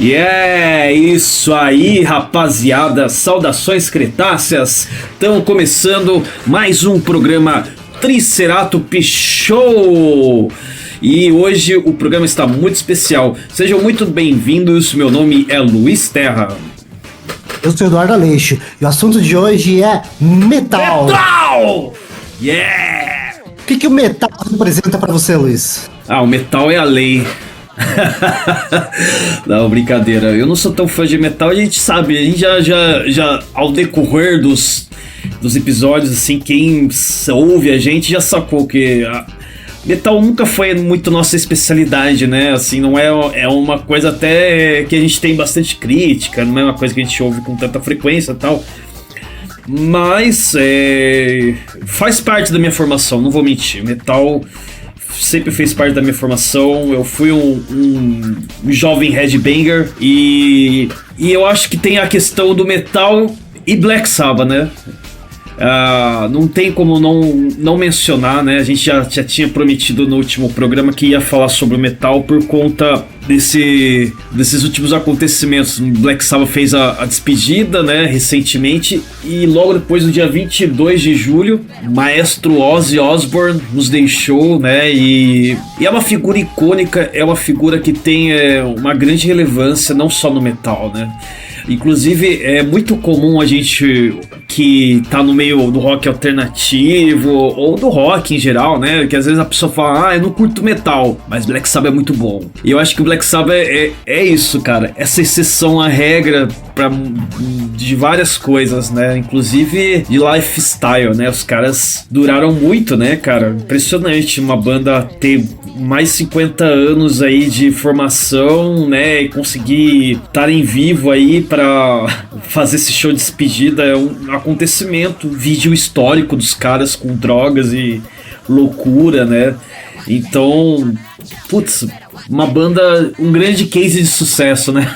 E é isso aí, rapaziada. Saudações cretáceas. Estamos começando mais um programa Triceratops Show. E hoje o programa está muito especial. Sejam muito bem-vindos. Meu nome é Luiz Terra. Eu sou Eduardo Aleixo e o assunto de hoje é metal. Metal! Yeah! O que o metal representa pra você, Luiz? O metal é a lei. Não, brincadeira. Eu não sou tão fã de metal, a gente sabe. A gente já ao decorrer dos episódios, assim, quem ouve a gente já sacou que metal nunca foi muito nossa especialidade, né? Assim, não é uma coisa até que a gente tem bastante crítica, não é uma coisa que a gente ouve com tanta frequência e tal. Mas faz parte da minha formação, não vou mentir. Metal sempre fez parte da minha formação. Eu fui um jovem headbanger e eu acho que tem a questão do metal e Black Sabbath, né? Não tem como não mencionar, né? A gente já tinha prometido no último programa que ia falar sobre o metal por conta desses últimos acontecimentos. Black Sabbath fez a despedida, né, recentemente, e logo depois, no dia 22 de julho, o maestro Ozzy Osbourne nos deixou, né? E é uma figura icônica, é uma figura que tem uma grande relevância não só no metal, né? Inclusive, é muito comum a gente que tá no meio do rock alternativo ou do rock em geral, né? Que às vezes a pessoa fala, eu não curto metal, mas Black Sabbath é muito bom. E eu acho que o Black Sabbath é isso, cara. Essa exceção à regra de várias coisas, né? Inclusive de lifestyle, né? Os caras duraram muito, né, cara? Impressionante uma banda ter mais 50 anos aí de formação, né? E conseguir estar em vivo aí pra fazer esse show de despedida é um acontecimento, vídeo histórico dos caras com drogas e loucura, né? Então, putz, uma banda, um grande case de sucesso, né?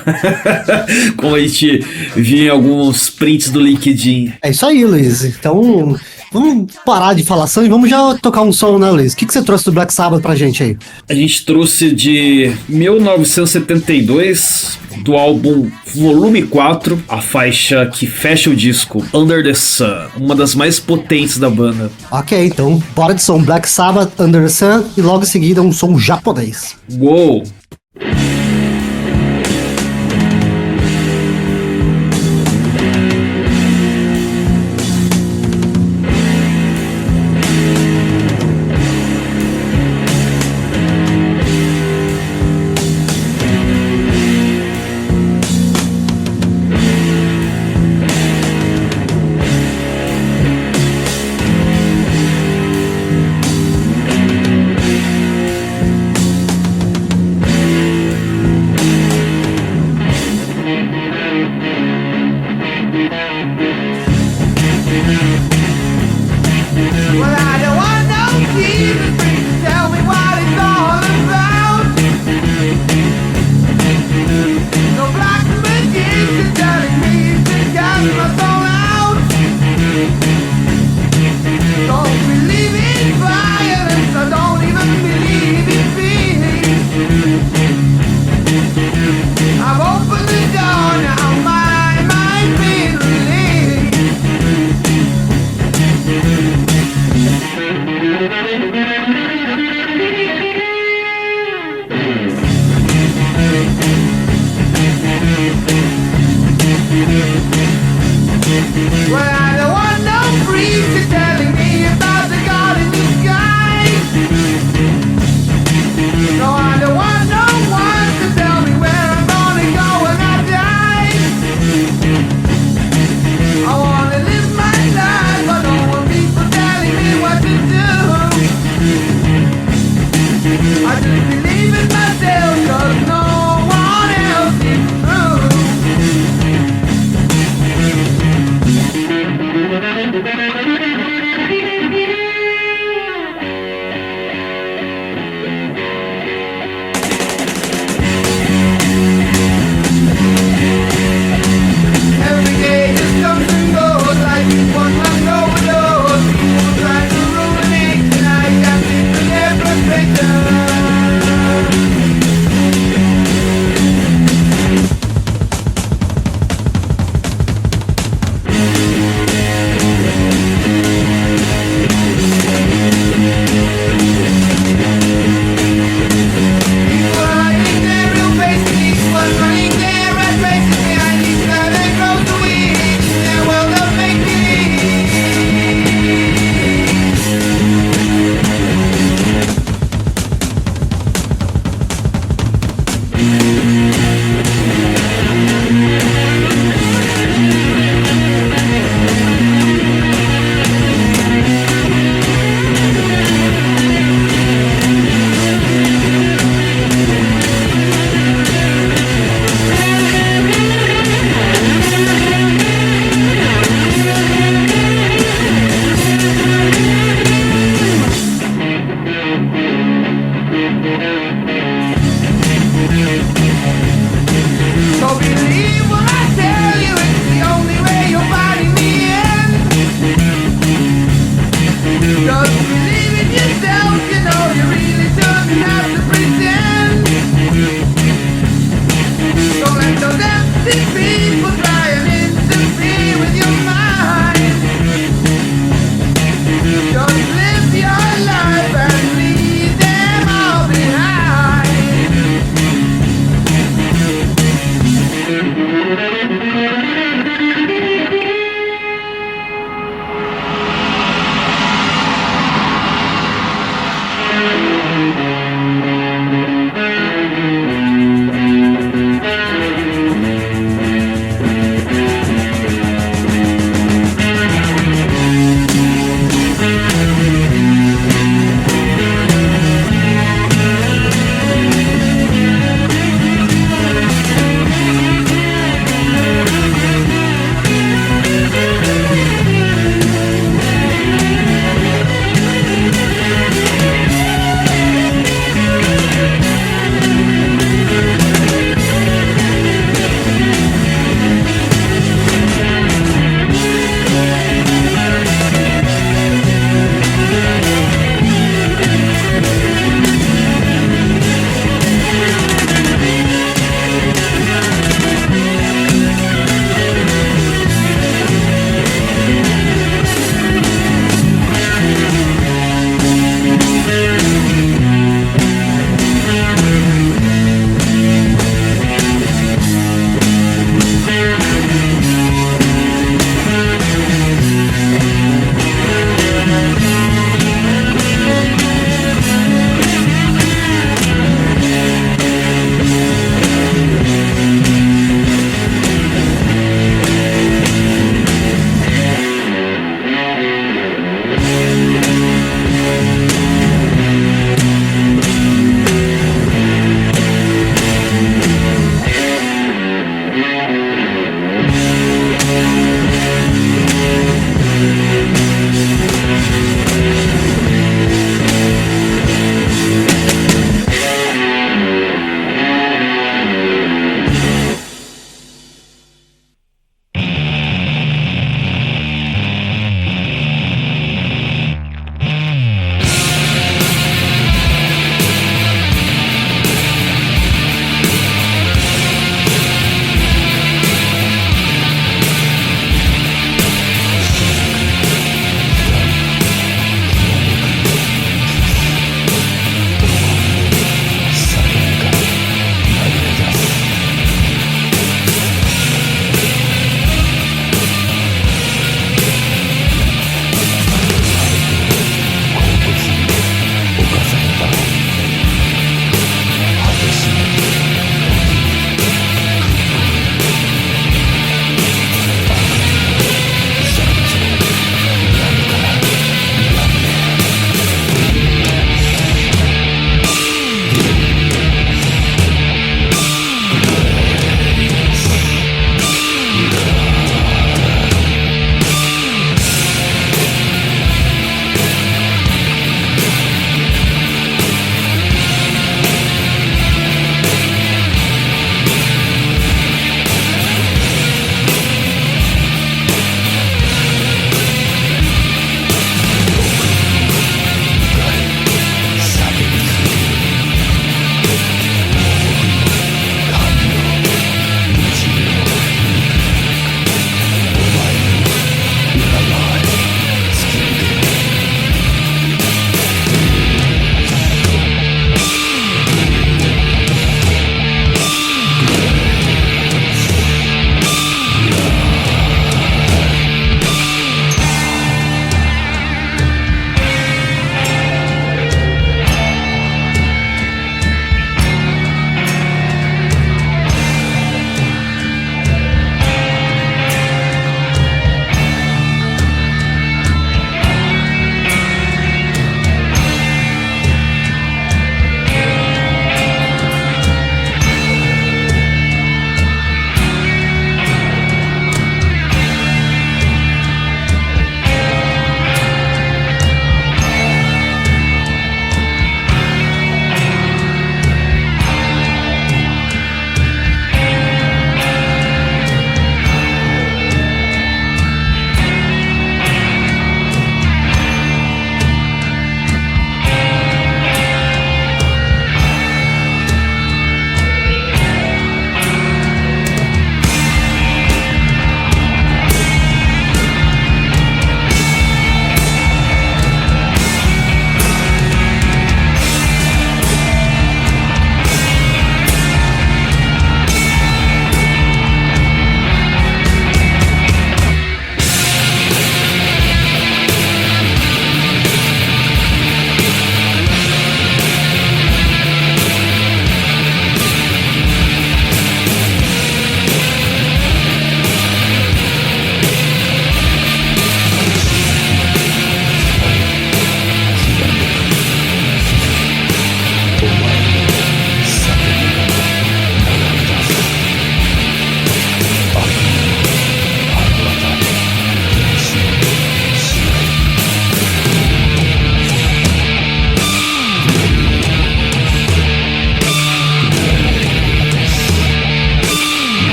Como a gente viu em alguns prints do LinkedIn. É isso aí, Luiz. Então, vamos parar de falação e vamos já tocar um som, né, Luiz? O que você trouxe do Black Sabbath pra gente aí? A gente trouxe de 1972, do álbum Volume 4, a faixa que fecha o disco, Under the Sun, uma das mais potentes da banda. Ok, então, bora de som. Black Sabbath, Under the Sun, e logo em seguida um som japonês. Uou! Just believe in yourself, you know you really don't have to pretend. Don't let those empty people try and interfere with your mind. Just live your life and leave them all behind.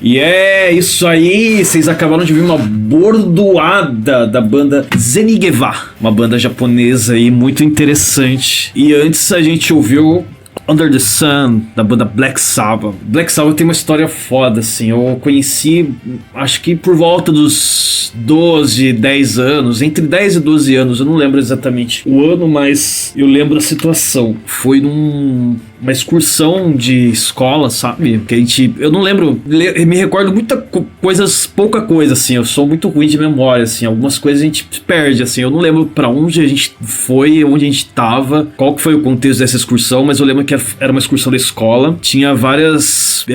E é isso aí, vocês acabaram de ouvir uma bordoada da banda Zenigeva, uma banda japonesa aí muito interessante. E antes a gente ouviu Under the Sun, da banda Black Sabbath. Black Sabbath tem uma história foda, assim. Eu conheci, acho que por volta dos 12, 10 anos, entre 10 e 12 anos, eu não lembro exatamente o ano, mas eu lembro a situação. Foi uma excursão de escola, sabe? Que a gente... Eu não lembro... Me recordo pouca coisa, assim. Eu sou muito ruim de memória, assim. Algumas coisas a gente perde, assim. Eu não lembro pra onde a gente foi, onde a gente tava, qual que foi o contexto dessa excursão, mas eu lembro que era uma excursão da escola. Tinha vários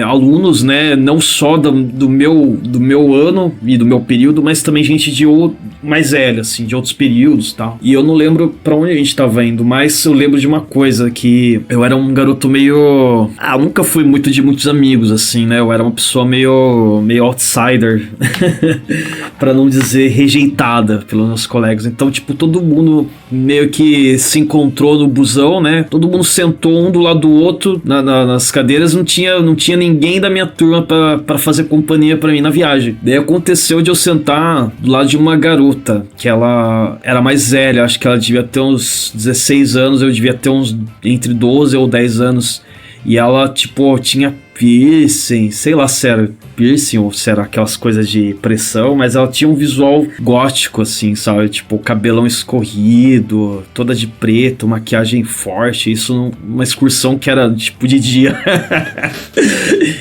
alunos, né? Não só do meu ano e do meu período, mas também gente mais velha, assim, de outros períodos e tal. E eu não lembro pra onde a gente tava indo, mas eu lembro de uma coisa, que eu era um garoto meio... nunca fui muito de muitos amigos, assim, né? Eu era uma pessoa meio outsider, pra não dizer rejeitada pelos meus colegas. Então, tipo, todo mundo meio que se encontrou no busão, né? Todo mundo sentou um do lado do outro nas cadeiras, não tinha ninguém da minha turma pra fazer companhia pra mim na viagem. Daí aconteceu de eu sentar do lado de uma garota, que ela era mais velha, acho que ela devia ter uns 16 anos, eu devia ter uns entre 12 ou 10 anos, e ela, tipo, tinha piercing, sei lá se era piercing ou se era aquelas coisas de pressão, mas ela tinha um visual gótico, assim, sabe? Tipo, cabelão escorrido, toda de preto, maquiagem forte, isso numa excursão que era, tipo, de dia.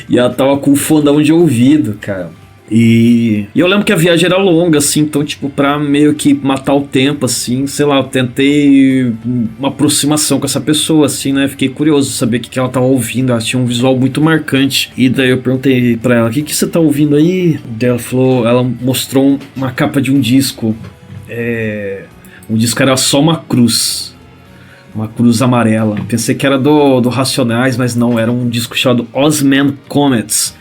E ela tava com um fondão de ouvido, cara. E eu lembro que a viagem era longa, assim, então, tipo, pra meio que matar o tempo, assim, sei lá, eu tentei uma aproximação com essa pessoa, assim, né? Fiquei curioso de saber o que ela tava ouvindo. Ela tinha um visual muito marcante. E daí eu perguntei pra ela: o que você tá ouvindo aí? Daí ela falou, ela mostrou uma capa de um disco. O disco era só uma cruz. Uma cruz amarela. Pensei que era do Racionais, mas não, era um disco chamado Ozman Comets,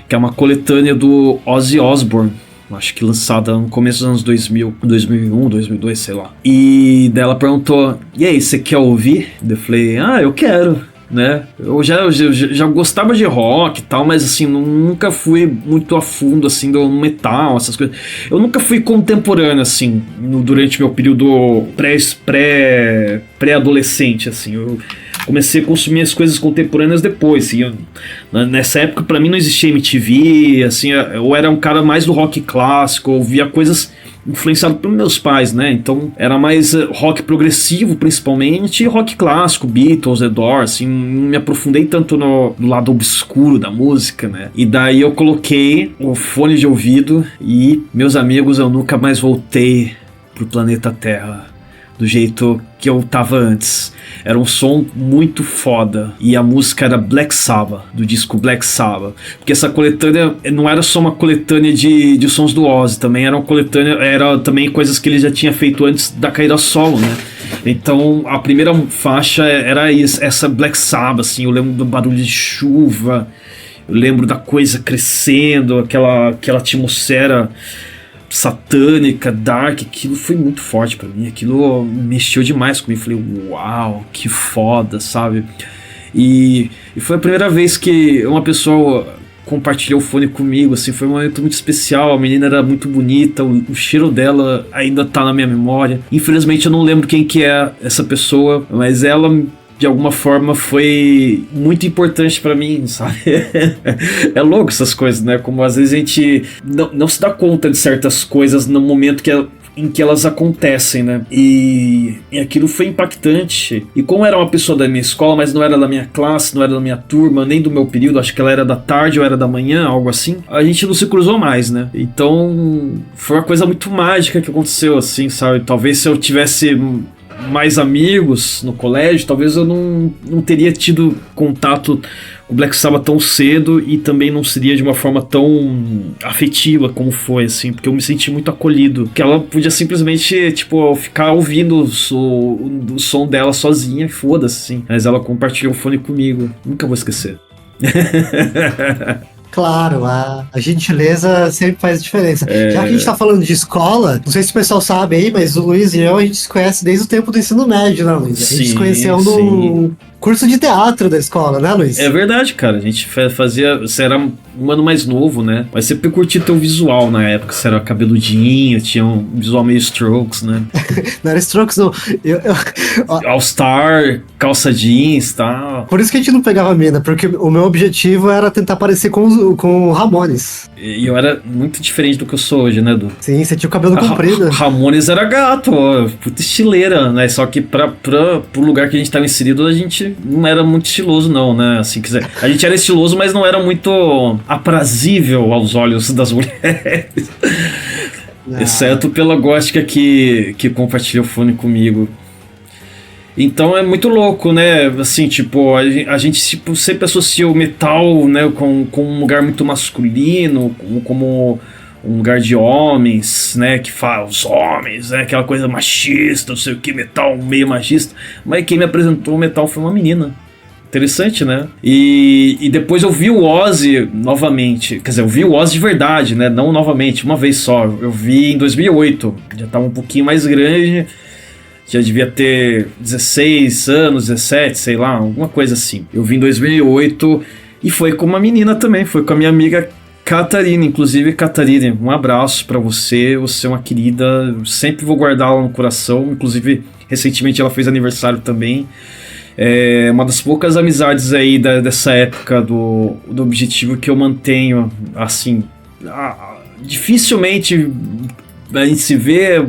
que é uma coletânea do Ozzy Osbourne, acho que lançada no começo dos anos 2000, 2001, 2002, sei lá. E daí ela perguntou: e aí, você quer ouvir? Eu falei: eu quero, né? Eu já gostava de rock e tal, mas assim, nunca fui muito a fundo, assim, do metal, essas coisas. Eu nunca fui contemporâneo, assim, durante meu período pré-adolescente, assim. Eu comecei a consumir as coisas contemporâneas depois, assim. Nessa época, pra mim, não existia MTV, assim, eu era um cara mais do rock clássico, eu via coisas influenciado pelos meus pais, né? Então era mais rock progressivo, principalmente, e rock clássico, Beatles, The Doors, assim, não me aprofundei tanto no lado obscuro da música, né? E daí eu coloquei o fone de ouvido e, meus amigos, eu nunca mais voltei pro planeta Terra do jeito que eu tava antes. Era um som muito foda. E a música era Black Sabbath, do disco Black Sabbath. Porque essa coletânea não era só uma coletânea de sons do Ozzy, também era uma coletânea, era também coisas que ele já tinha feito antes da carreira solo, né? Então a primeira faixa era essa Black Sabbath, assim. Eu lembro do barulho de chuva, eu lembro da coisa crescendo, aquela atmosfera satânica, dark. Aquilo foi muito forte pra mim, aquilo mexeu demais comigo. Falei: uau, que foda, sabe? E foi a primeira vez que uma pessoa compartilhou o fone comigo, assim, foi um momento muito especial. A menina era muito bonita, o cheiro dela ainda tá na minha memória. Infelizmente eu não lembro quem que é essa pessoa, mas ela de alguma forma foi muito importante pra mim, sabe? É louco essas coisas, né? Como às vezes a gente não se dá conta de certas coisas no momento em que elas acontecem, né? E aquilo foi impactante. E como era uma pessoa da minha escola, mas não era da minha classe, não era da minha turma, nem do meu período, acho que ela era da tarde ou era da manhã, algo assim, a gente não se cruzou mais, né? Então foi uma coisa muito mágica que aconteceu, assim, sabe? Talvez se eu tivesse mais amigos no colégio, talvez eu não teria tido contato com o Black Sabbath tão cedo, e também não seria de uma forma tão afetiva como foi, assim, porque eu me senti muito acolhido, que ela podia simplesmente, tipo, ficar ouvindo o som dela sozinha e foda-se, assim, mas ela compartilhou o fone comigo, nunca vou esquecer. Claro, a gentileza sempre faz diferença. Já que a gente tá falando de escola, não sei se o pessoal sabe aí, mas o Luiz e eu, a gente se conhece desde o tempo do ensino médio, né, Luiz? A gente se conheceu curso de teatro da escola, né, Luiz? É verdade, cara. A gente fazia. Você era um ano mais novo, né? Mas sempre curti teu visual na época. Você era cabeludinho, tinha um visual meio Strokes, né? Não era Strokes, não. Ó, All-Star, calça jeans e tal. por isso que a gente não pegava mina, porque o meu objetivo era tentar parecer com o Ramones. E eu era muito diferente do que eu sou hoje, né, Du? Sim, você tinha o cabelo comprido. Ramones era gato, ó, puta estileira, né? Só que pro lugar que a gente tava inserido, a gente não era muito estiloso, não, né? Assim, quiser. A gente era estiloso, mas não era muito aprazível aos olhos das mulheres. Ah. Exceto pela gótica que compartilha o fone comigo. Então é muito louco, né? Assim, tipo, a gente tipo, sempre associa o metal, né, com um lugar muito masculino, como um lugar de homens, né? Que fala os homens, né? Aquela coisa machista, não sei o que, metal meio machista. Mas quem me apresentou o metal foi uma menina. Interessante, né? E depois eu vi o Ozzy novamente. Quer dizer, eu vi o Ozzy de verdade, né? Não novamente, uma vez só. Eu vi em 2008. Já tava um pouquinho mais grande. Já devia ter 16 anos, 17, sei lá, alguma coisa assim. Eu vi em 2008 e foi com uma menina também. Foi com a minha amiga Catarina. Inclusive, Catarina, um abraço pra você. Você é uma querida. Eu sempre vou guardá-la no coração. Inclusive, recentemente ela fez aniversário também. É uma das poucas amizades aí dessa época do Objetivo que eu mantenho, assim, dificilmente a gente se vê,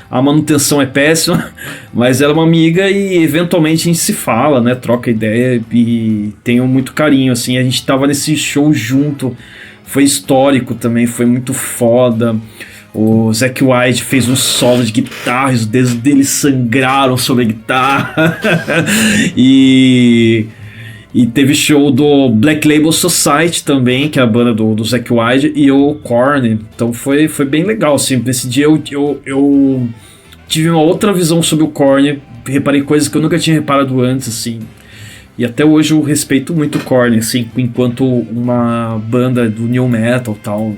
a manutenção é péssima, mas ela é uma amiga e eventualmente a gente se fala, né, troca ideia e tenho muito carinho, assim, a gente tava nesse show junto, foi histórico também, foi muito foda. O Zakk Wylde fez um solo de guitarra, os dedos dele sangraram sobre a guitarra. e teve show do Black Label Society também, que é a banda do Zakk Wylde, e o Korn. Então foi bem legal, assim. Nesse dia eu tive uma outra visão sobre o Korn, reparei coisas que eu nunca tinha reparado antes, assim. E até hoje eu respeito muito o Korn, assim, enquanto uma banda do new metal e tal.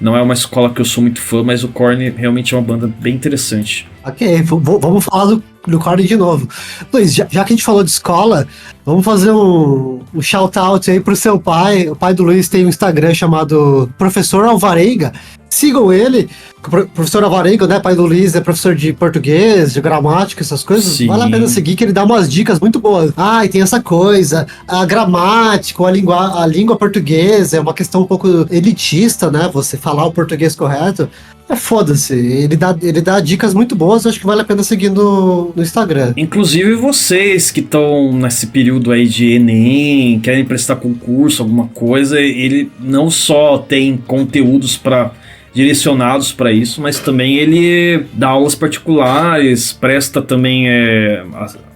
Não é uma escola que eu sou muito fã, mas o Korn realmente é uma banda bem interessante. Ok, vamos falar do Korn de novo. Luiz, já que a gente falou de escola, vamos fazer um shout-out aí pro seu pai. O pai do Luiz tem um Instagram chamado Professor Alvarenga. Sigam ele. O professor Alvarenga, né, pai do Luiz, é professor de português, de gramática, essas coisas. Sim. Vale a pena seguir, que ele dá umas dicas muito boas. E tem essa coisa, a gramática, a língua portuguesa é uma questão um pouco elitista, né, você falar o português correto. Foda-se, ele dá dicas muito boas, eu acho que vale a pena seguir no Instagram. Inclusive vocês que estão nesse período aí de Enem, querem prestar concurso, alguma coisa, ele não só tem conteúdos direcionados para isso, mas também ele dá aulas particulares, presta também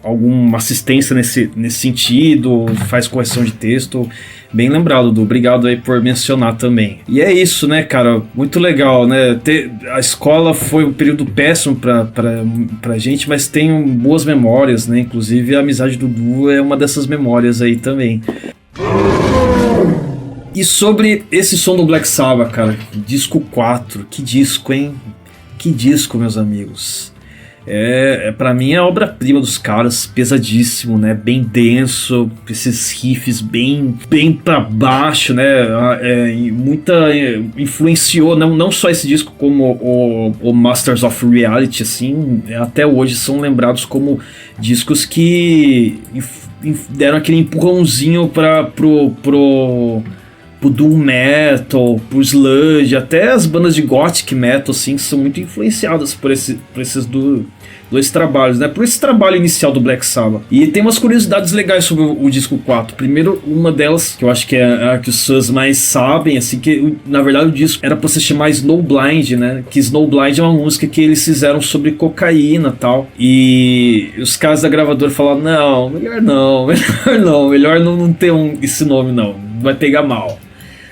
alguma assistência nesse sentido, faz correção de texto. Bem lembrado, Du. Obrigado aí por mencionar também. E é isso, né, cara? Muito legal, né? A escola foi um período péssimo pra gente, mas tenho boas memórias, né? Inclusive a amizade do Du é uma dessas memórias aí também. E sobre esse som do Black Sabbath, cara, disco 4, que disco, hein? Que disco, meus amigos. Pra mim é a obra-prima dos caras, pesadíssimo, né? Bem denso, esses riffs bem pra baixo, né? Influenciou não só esse disco, como o Masters of Reality, assim, até hoje são lembrados como discos que deram aquele empurrãozinho pro doom metal, pro sludge, até as bandas de gothic metal, assim, são muito influenciadas por esses dois trabalhos, né? Por esse trabalho inicial do Black Sabbath. E tem umas curiosidades legais sobre o disco 4. Primeiro, uma delas, que eu acho que é a que os fãs mais sabem, assim, que na verdade o disco era pra se chamar Snowblind, né? Que Snowblind é uma música que eles fizeram sobre cocaína e tal. E os caras da gravadora falaram, melhor não ter esse nome, não. Vai pegar mal.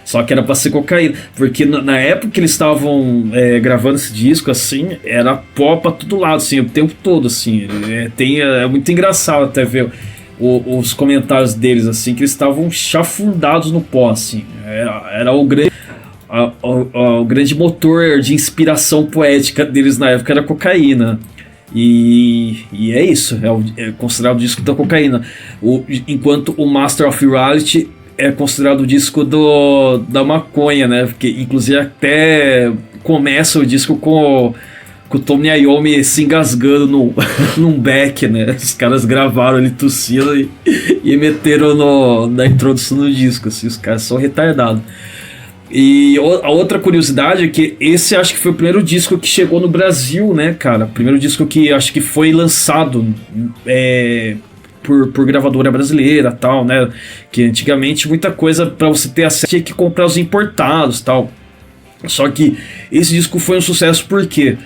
Só que era pra ser cocaína, porque na época que eles estavam gravando esse disco, assim, era pó pra todo lado, assim, o tempo todo, assim. É muito engraçado até ver os comentários deles, assim, que eles estavam chafundados no pó, assim. Era o grande motor de inspiração poética deles na época, era cocaína. E é isso, é considerado o disco da cocaína. Enquanto o Master of Reality é considerado o disco da maconha, né? Porque inclusive até começa o disco com o Tony Iommi se engasgando num back, né? Os caras gravaram ele tossindo e meteram na introdução do disco, assim, os caras são retardados. E a outra curiosidade é que esse acho que foi o primeiro disco que chegou no Brasil, né, cara? O primeiro disco que acho que foi lançado por gravadora brasileira, tal, né? Que antigamente muita coisa pra você ter acesso tinha que comprar os importados, tal. Só que esse disco foi um sucesso por quê?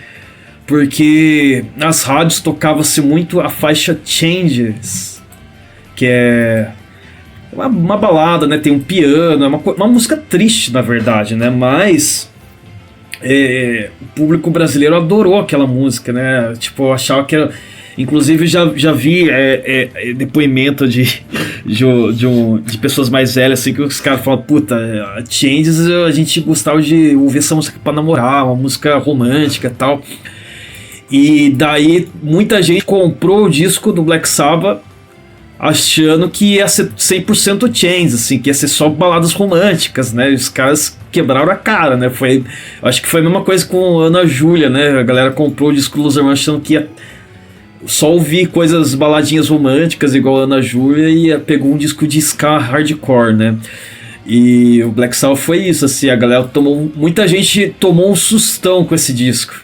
Porque nas rádios tocava-se muito a faixa Changes, que é uma balada, né? Tem um piano, é uma música triste, na verdade, né? Mas o público brasileiro adorou aquela música, né? Tipo, eu achava que era... Inclusive já vi depoimento de pessoas mais velhas, assim, que os caras falam, puta, Changes a gente gostava de ouvir essa música pra namorar, uma música romântica e tal. E daí muita gente comprou o disco do Black Sabbath achando que ia ser 100% Changes, assim, que ia ser só baladas românticas, né? E os caras quebraram a cara, né? Acho que foi a mesma coisa com Ana Júlia, né? A galera comprou o disco Los Hermanos achando que ia só ouvir coisas, baladinhas românticas igual a Ana Júlia e pegou um disco de ska hardcore, né? E o Black Sabbath foi isso, assim, a galera muita gente tomou um sustão com esse disco.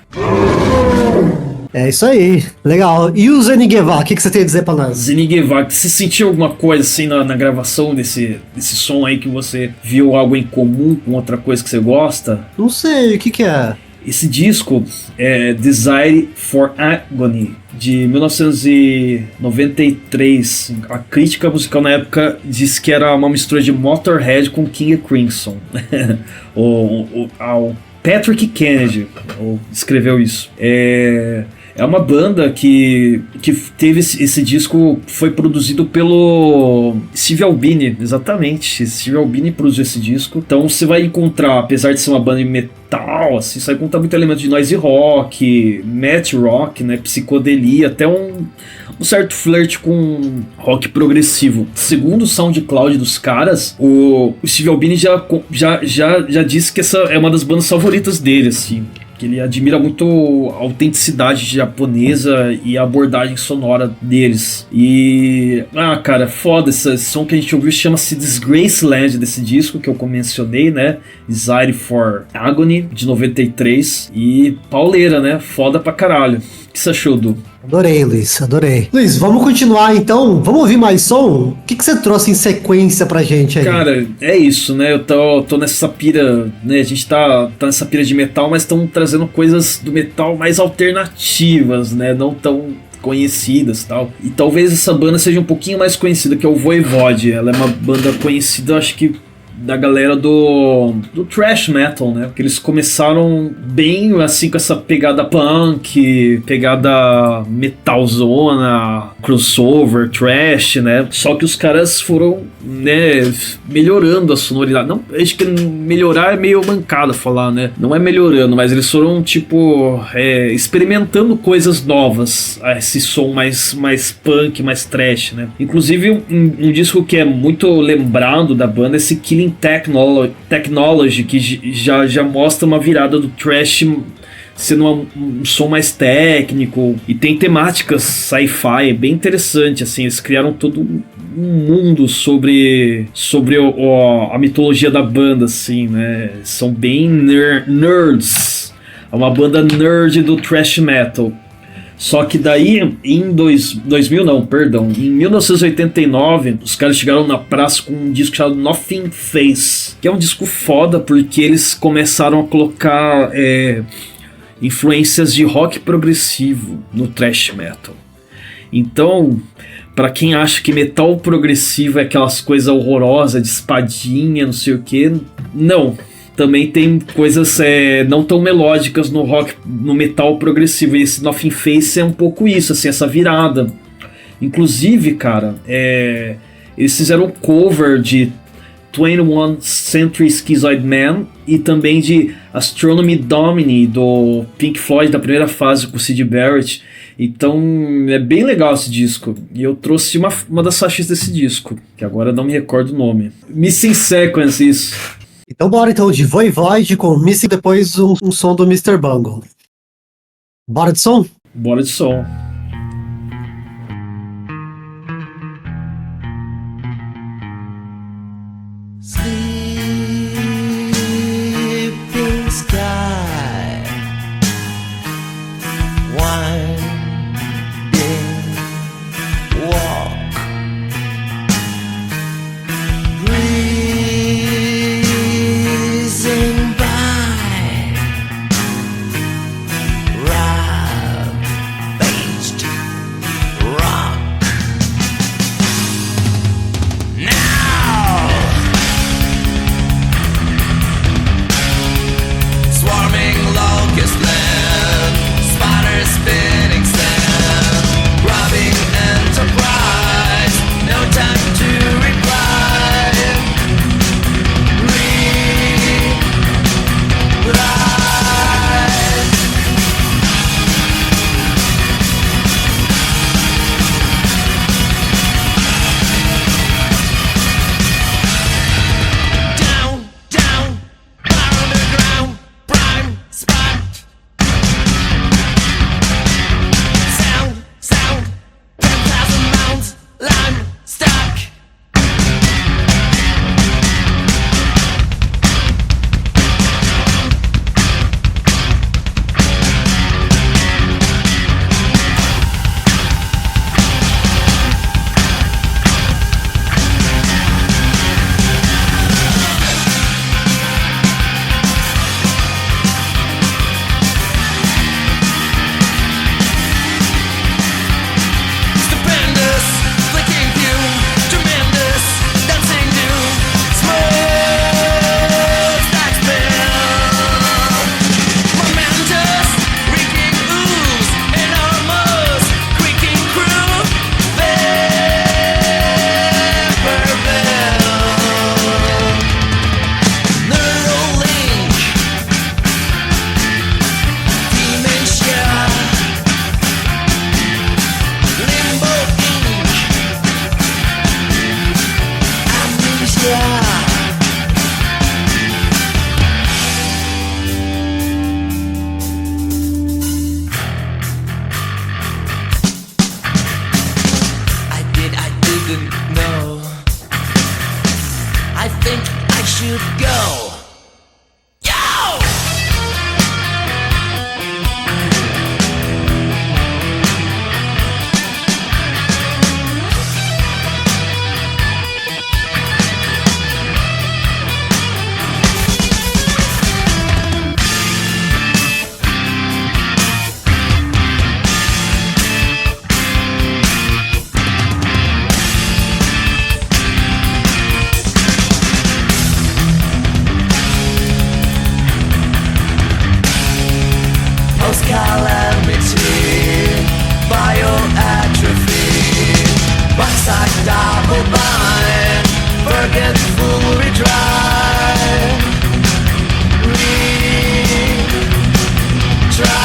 É isso aí, legal. E o Zeni Guevara, o que você tem a dizer pra nós? Zeni Guevara, você sentiu alguma coisa assim na gravação desse som aí que você viu algo em comum com outra coisa que você gosta? Não sei, o que é? Esse disco é Desire for Agony, de 1993. A crítica musical na época disse que era uma mistura de Motorhead com King Crimson. o Patrick Kennedy escreveu isso. É uma banda que teve esse disco, foi produzido pelo Steve Albini, exatamente. Steve Albini produziu esse disco. Então você vai encontrar, apesar de ser uma banda de metal, assim, você vai encontrar muito elemento de noise rock, math rock, né, psicodelia, até um certo flirt com rock progressivo. Segundo o SoundCloud dos caras, o Steve Albini já disse que essa é uma das bandas favoritas dele, assim. Que ele admira muito a autenticidade japonesa e a abordagem sonora deles. E... cara, foda, esse som que a gente ouviu chama-se Disgraceland, desse disco que eu mencionei, né? Desire for Agony, de 93. E pauleira, né? Foda pra caralho. O que você achou, Du? Adorei, Luiz, adorei. Luiz, vamos continuar então? Vamos ouvir mais som? O que você trouxe em sequência pra gente aí? Cara, é isso, né? Eu tô nessa pira, né? A gente tá nessa pira de metal, mas estamos trazendo coisas do metal mais alternativas, né? Não tão conhecidas e tal. E talvez essa banda seja um pouquinho mais conhecida, que é o Voivode. Ela é uma banda conhecida, acho que da galera do thrash metal, né? Porque eles começaram bem assim com essa pegada punk, pegada metalzona, crossover, thrash, né? Só que os caras foram, né, melhorando a sonoridade. Não, acho que melhorar é meio mancada falar, né? Não é melhorando, mas eles foram tipo experimentando coisas novas, esse som mais punk, mais thrash, né? Inclusive um disco que é muito lembrado da banda é esse Killing Technology, que já mostra uma virada do thrash sendo um som mais técnico e tem temáticas sci-fi, é bem interessante, assim, eles criaram todo um mundo sobre a mitologia da banda, assim, né, são bem nerds, é uma banda nerd do thrash metal. Só que daí, em 1989, os caras chegaram na praça com um disco chamado Nothing Face, que é um disco foda porque eles começaram a colocar influências de rock progressivo no thrash metal. Então, pra quem acha que metal progressivo é aquelas coisas horrorosas de espadinha, não sei o que, não. Também tem coisas não tão melódicas no rock, no metal progressivo. E esse Nothing Face é um pouco isso, assim, essa virada. Inclusive, cara, eles fizeram um cover de 21 Century Schizoid Man e também de Astronomy Domini, do Pink Floyd, da primeira fase com o Syd Barrett. Então é bem legal esse disco. E eu trouxe uma das faixas desse disco, que agora não me recordo o nome. Missing Sequence, isso. Então bora então de Voivode com Missing, depois um som do Mr. Bungle. Bora de som? Bora de som. Sleeping sky, winding walk, breezing by, ravaged rock. Now, swarming locust land, spiders spinning sand, robbing enterprise, no time to reply. Reply. Down, down, underground, prime spot. Sound, sound, 10,000 mounds, lime stock. Stupendous, flicking view, tremendous, dancing new, smooth stacks bill. Momentous, reeking ooze, enormous, creaking crew, Vaporville. Neural link, dementia. Limbo ink, amnesia. I didn't know. I think I should go. Yo! Post-calamity, bioatrophy, oxide double bind, forgetful retry, retry.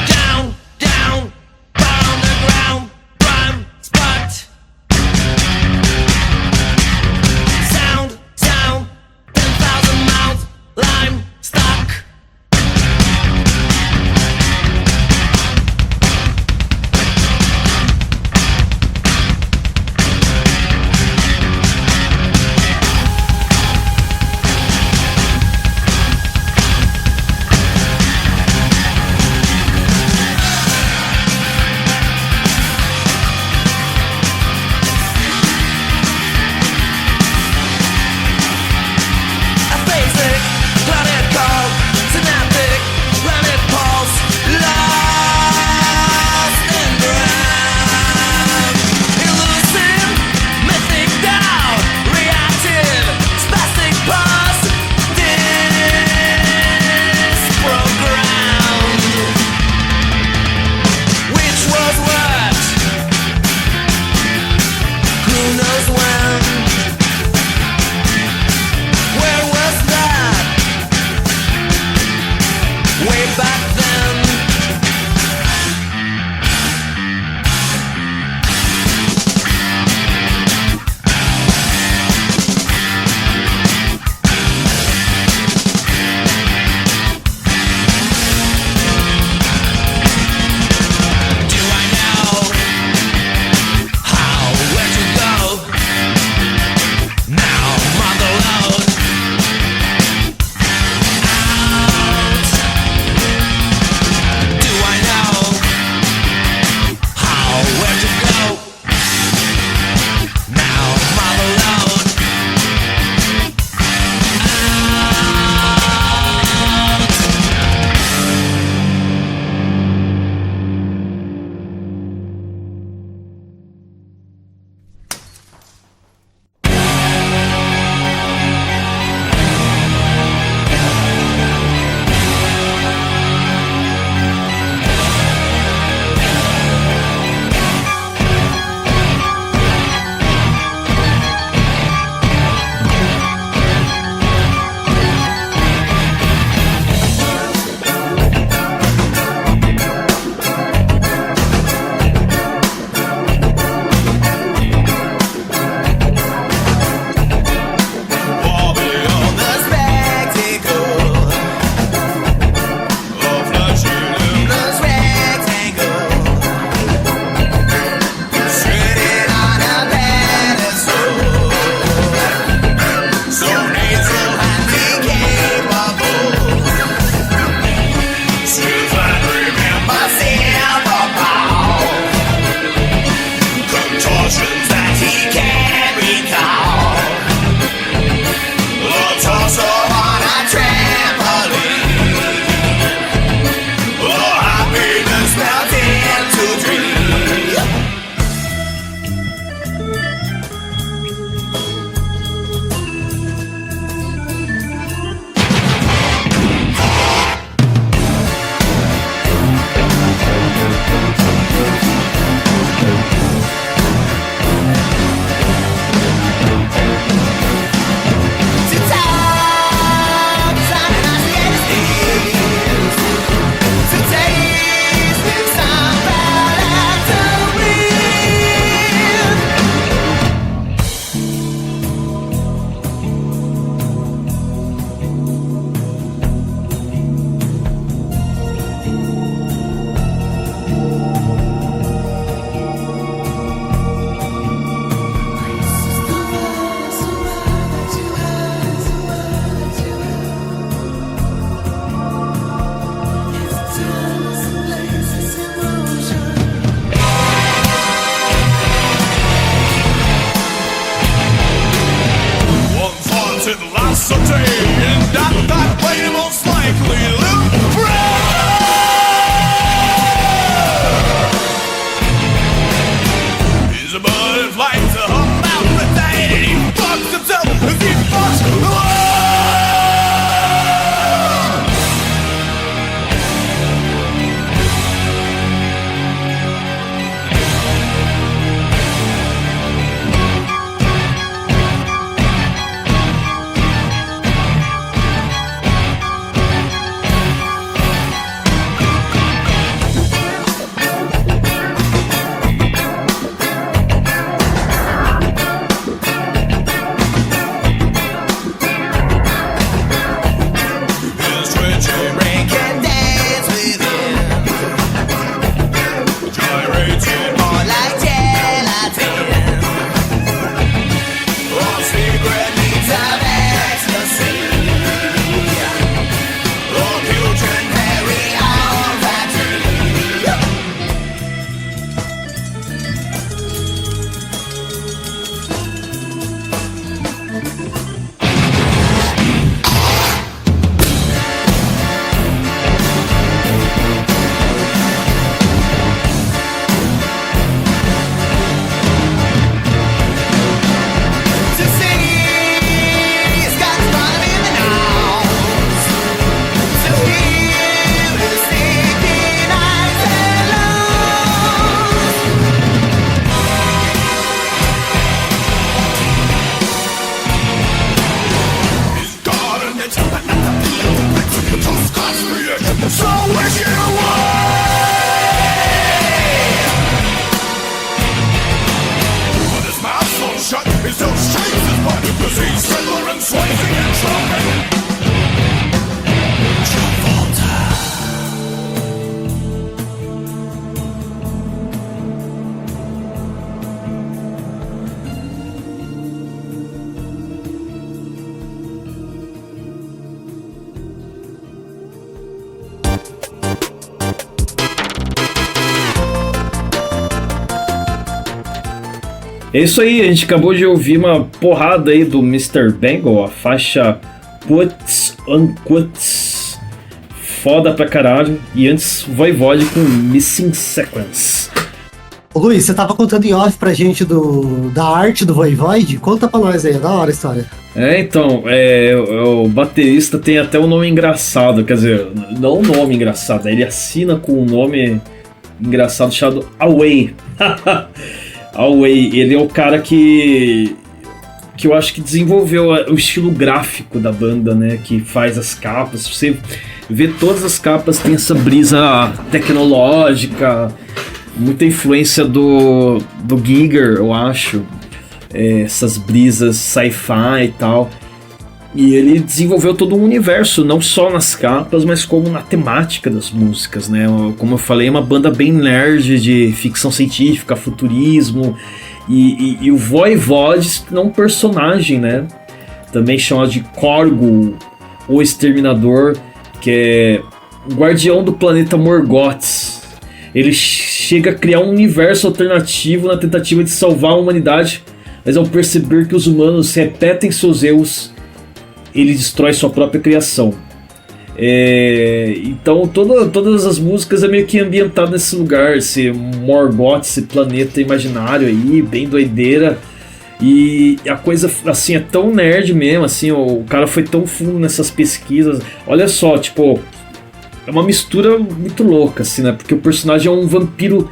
Down, down, on the ground, prime É isso aí, a gente acabou de ouvir uma porrada aí do Mr. Bangle, a faixa Quotes Unquotes. Foda pra caralho. E antes, Voivode com Missing Sequence. Ô, Luiz, você tava contando em off pra gente da arte do Voivode? Conta pra nós aí, é da hora a história. Então, o baterista tem até um nome engraçado, quer dizer, não um nome engraçado, ele assina com um nome engraçado chamado Away. Away, ele é o cara que eu acho que desenvolveu o estilo gráfico da banda, né, que faz as capas. Você vê todas as capas, tem essa brisa tecnológica, muita influência do Giger, eu acho. Essas brisas sci-fi e tal. E ele desenvolveu todo um universo, não só nas capas, mas como na temática das músicas, né? Como eu falei, é uma banda bem nerd de ficção científica, futurismo. E o Voivode é um personagem, né? Também chamado de Korgo, o Exterminador, que é o guardião do planeta Morgoth. Ele chega a criar um universo alternativo na tentativa de salvar a humanidade, mas ao perceber que os humanos repetem seus erros, ele destrói sua própria criação. Então todas as músicas é meio que ambientado nesse lugar, esse Morgoth, esse planeta imaginário aí, bem doideira. E a coisa assim é tão nerd mesmo, assim, o cara foi tão fundo nessas pesquisas. Olha só, tipo, é uma mistura muito louca, assim, né? Porque o personagem é um vampiro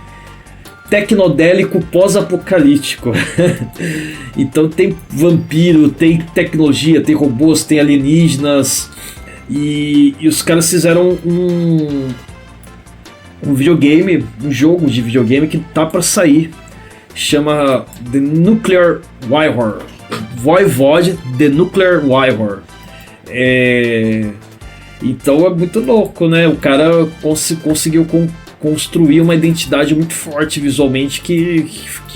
tecnodélico pós-apocalíptico. Então tem vampiro, tem tecnologia, tem robôs, tem alienígenas. E os caras fizeram um videogame, um jogo de videogame que tá pra sair. Chama The Nuclear Warrior. Voivode The Nuclear Warrior. Então é muito louco, né? O cara conseguiu construir uma identidade muito forte visualmente que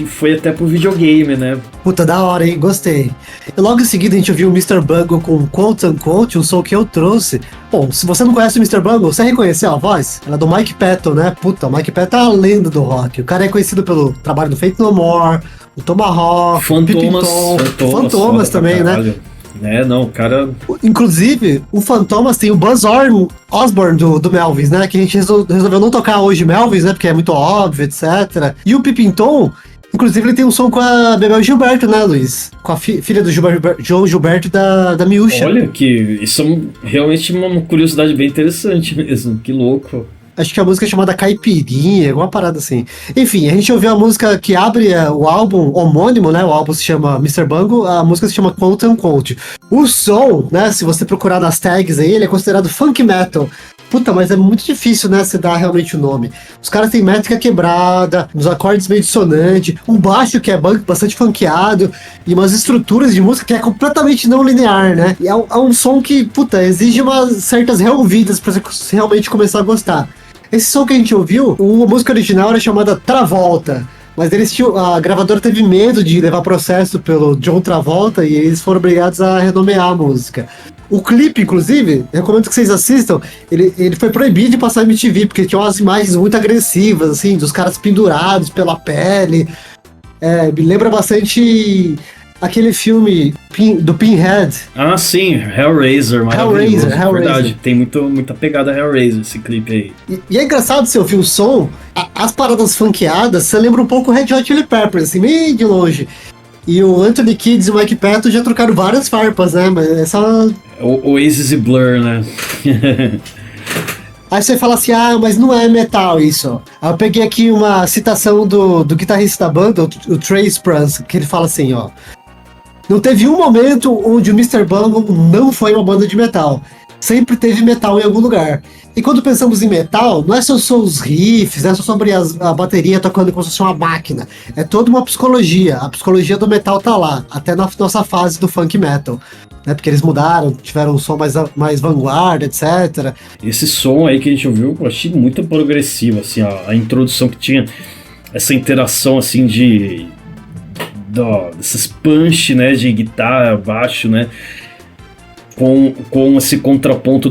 foi até pro videogame, né? Puta, da hora, hein? Gostei. E logo em seguida a gente ouviu o Mr. Bungle com Quote Unquote, um som que eu trouxe. Bom, se você não conhece o Mr. Bungle, você reconheceu a voz? Ela é do Mike Patton, né? Puta, o Mike Patton é a lenda do rock. O cara é conhecido pelo trabalho do Fate No More, o Tomahawk, Fantomas também, né? Não, o cara... Inclusive, o Fantomas tem o Buzz Osborne do Melvins, né? Que a gente resolveu não tocar hoje Melvins, né? Porque é muito óbvio, etc. E o Pippinton, inclusive, ele tem um som com a Bebel Gilberto, né, Luiz? Com a filha do João Gilberto da Miúcha. Olha, que isso é realmente uma curiosidade bem interessante mesmo. Que louco. Acho que a música é chamada Caipirinha, alguma parada assim. Enfim, a gente ouviu a música que abre o álbum homônimo, né? O álbum se chama Mr. Bungle, a música se chama Quote Unquote. O som, né? Se você procurar nas tags aí, ele é considerado funk metal. Puta, mas é muito difícil, né? Você dar realmente o nome. Os caras têm métrica quebrada, uns acordes meio dissonantes, um baixo que é bastante funkeado e umas estruturas de música que é completamente não linear, né? E é um som que, puta, exige umas certas reouvidas pra você realmente começar a gostar. Esse som que a gente ouviu, a música original era chamada Travolta, mas a gravadora teve medo de levar processo pelo John Travolta e eles foram obrigados a renomear a música. O clipe, inclusive, recomendo que vocês assistam, ele foi proibido de passar MTV, porque tinha umas imagens muito agressivas, assim, dos caras pendurados pela pele. Me lembra bastante aquele filme do Pinhead. Ah, sim, Hellraiser, maravilhoso. Hellraiser. Verdade, tem muita pegada Hellraiser esse clipe aí. E é engraçado você ouvir o som, as paradas funkeadas, você lembra um pouco o Red Hot Chili Peppers, assim, meio de longe. E o Anthony Kiedis e o Mike Patton já trocaram várias farpas, né? Mas é só... Oasis e Blur, né? Aí você fala assim, mas não é metal isso. Aí eu peguei aqui uma citação do guitarrista da banda, o Trey Spruance, que ele fala assim, ó. Não teve um momento onde o Mr. Bungle não foi uma banda de metal. Sempre teve metal em algum lugar. E quando pensamos em metal, não é só os riffs, não é só sobre a bateria tocando como se fosse uma máquina. É toda uma psicologia. A psicologia do metal tá lá, até na nossa fase do funk metal. Né? Porque eles mudaram, tiveram um som mais vanguarda, etc. Esse som aí que a gente ouviu, eu achei muito progressivo, assim, a introdução que tinha, essa interação, assim, desses punch, né, de guitarra, baixo, né, com esse contraponto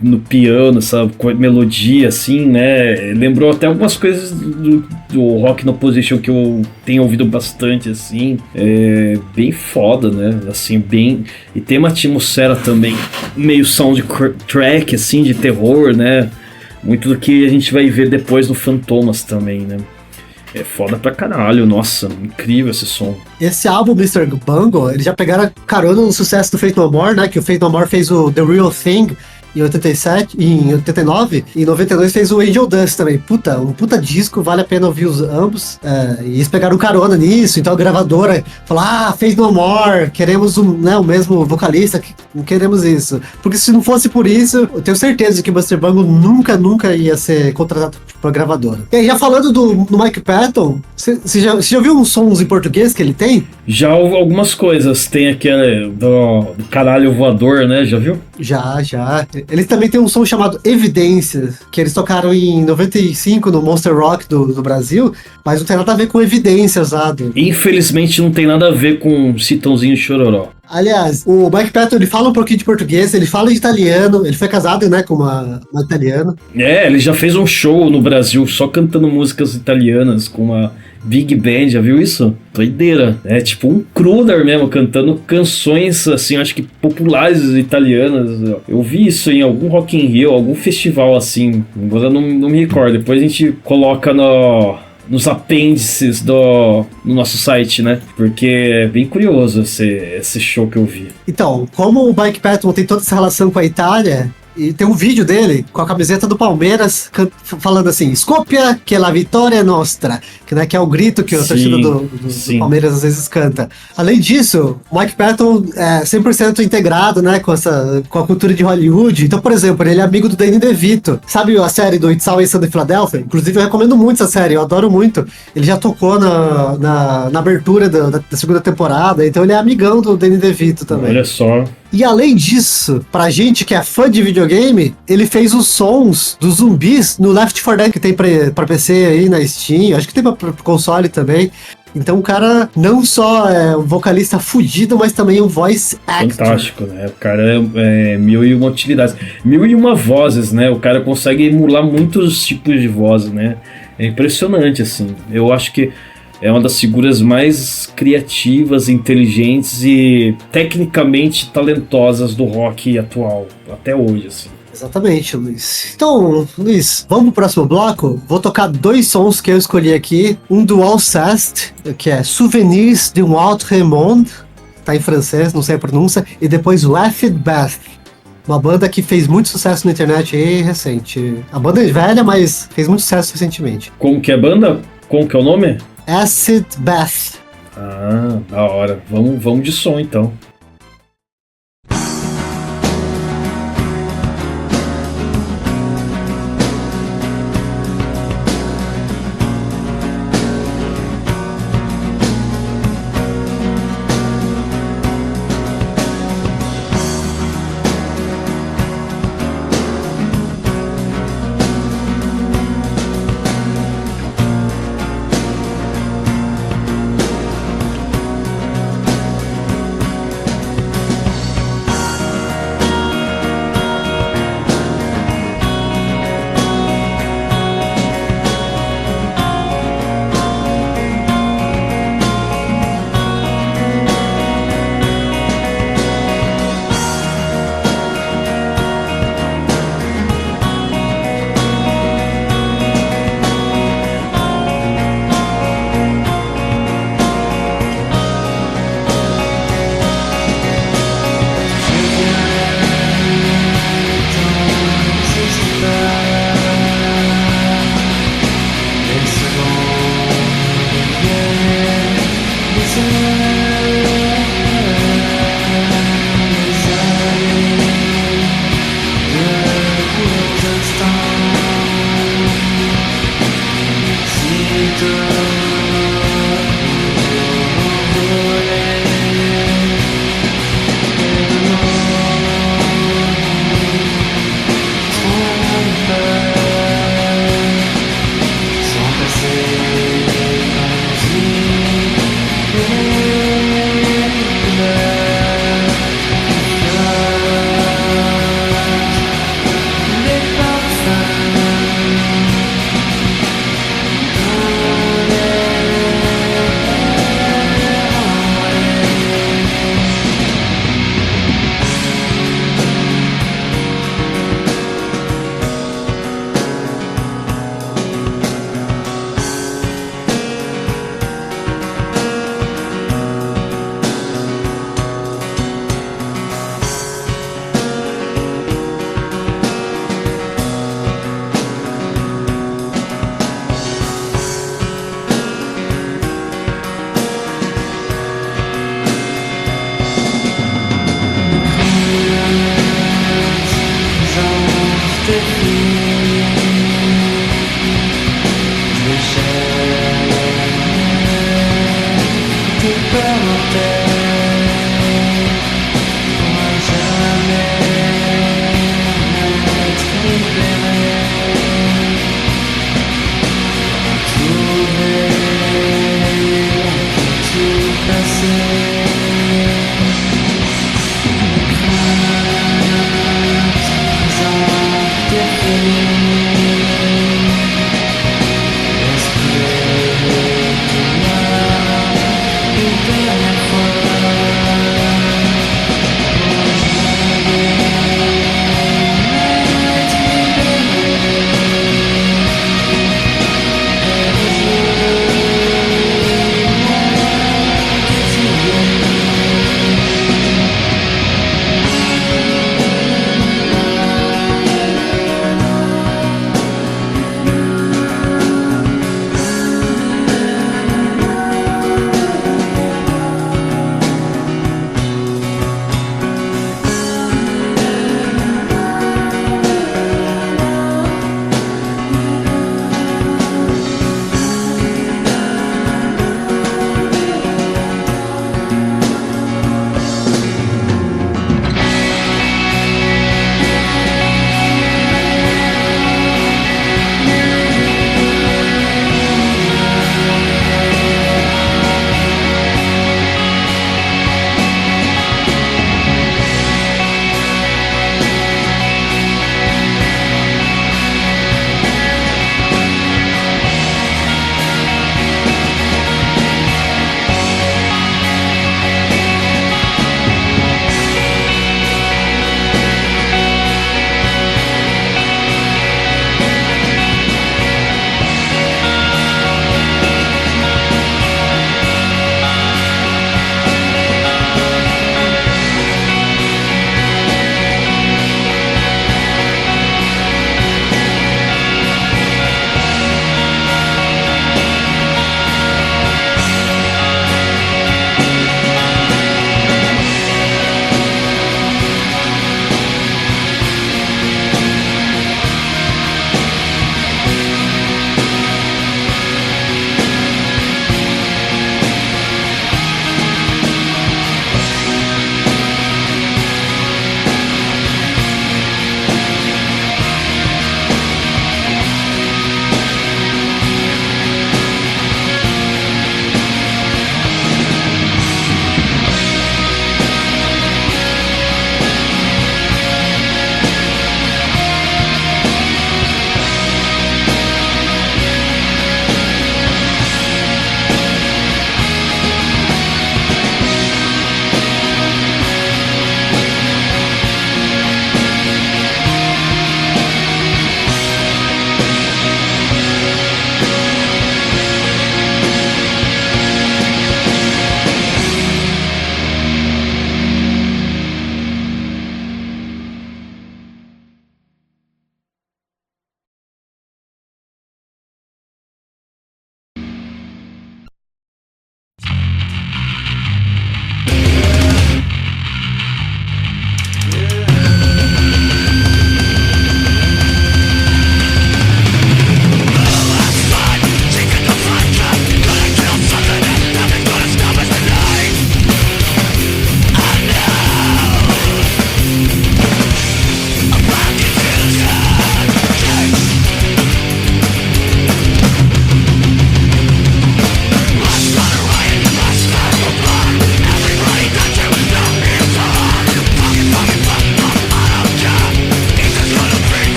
no piano, essa melodia, assim, né? Lembrou até algumas coisas do Rock No Position que eu tenho ouvido bastante, assim. É bem foda, né? Assim, bem... E tem uma atmosfera também meio soundtrack, assim, de terror, né? Muito do que a gente vai ver depois no Fantomas também, né? É foda pra caralho, nossa, incrível esse som. Esse álbum, Mr. Bungle, eles já pegaram carona no sucesso do Faith No More, né? Que o Faith No More fez o The Real Thing em 87, em 89, e em 92 fez o Angel Dust também. Um puta disco, vale a pena ouvir os ambos. E eles pegaram carona nisso, então a gravadora falou: Faith No More, queremos o mesmo vocalista, não queremos isso. Porque se não fosse por isso, eu tenho certeza que o Buster Bungle nunca ia ser contratado pra gravadora. E aí, já falando do Mike Patton, você já ouviu uns sons em português que ele tem? Já algumas coisas, tem aquele do caralho voador, né, já viu? Já. Eles também tem um som chamado Evidências, que eles tocaram em 95 no Monster Rock do Brasil, mas não tem nada a ver com Evidências lá Infelizmente não tem nada a ver com Chitãozinho e Chororó. Aliás, o Mike Patton, ele fala um pouquinho de português, ele fala de italiano, ele foi casado, né, com uma italiana. Ele já fez um show no Brasil só cantando músicas italianas com uma big band, já viu isso? Doideira. É tipo um crooner mesmo, cantando canções, assim, acho que populares italianas. Eu vi isso em algum Rock in Rio, algum festival assim, agora não me recordo. Depois a gente coloca nos apêndices no nosso site, né? Porque é bem curioso esse show que eu vi. Então, como o Mike Patton tem toda essa relação com a Itália, e tem um vídeo dele com a camiseta do Palmeiras falando assim: Scoppia, que la vittoria è nostra, que é o grito que a torcida do Palmeiras às vezes canta. Além disso, o Mike Patton é 100% integrado, né, com a cultura de Hollywood. Então, por exemplo, ele é amigo do Danny DeVito. Sabe a série do It's Always Sunny in Philadelphia? Inclusive, eu recomendo muito essa série, eu adoro muito. Ele já tocou na abertura da segunda temporada, então ele é amigão do Danny DeVito também. Olha só. E além disso, pra gente que é fã de videogame, ele fez os sons dos zumbis no Left 4 Dead, que tem pra PC aí na Steam, acho que tem pra console também. Então o cara não só é um vocalista fudido, mas também um voice actor. Fantástico, né? O cara é mil e uma utilidades. Mil e uma vozes, né? O cara consegue emular muitos tipos de vozes, né? É impressionante, assim. Eu acho que é uma das figuras mais criativas, inteligentes e tecnicamente talentosas do rock atual, até hoje, assim. Exatamente, Luiz. Então, Luiz, vamos pro próximo bloco? Vou tocar 2 sons que eu escolhi aqui. Um do Alceste, que é Souvenirs de un autre monde, tá em francês, não sei a pronúncia, e depois Left Bath, uma banda que fez muito sucesso na internet aí recente. A banda é velha, mas fez muito sucesso recentemente. Como que é a banda? Como que é o nome? Acid Bath. Ah, da hora. Vamos de som, então.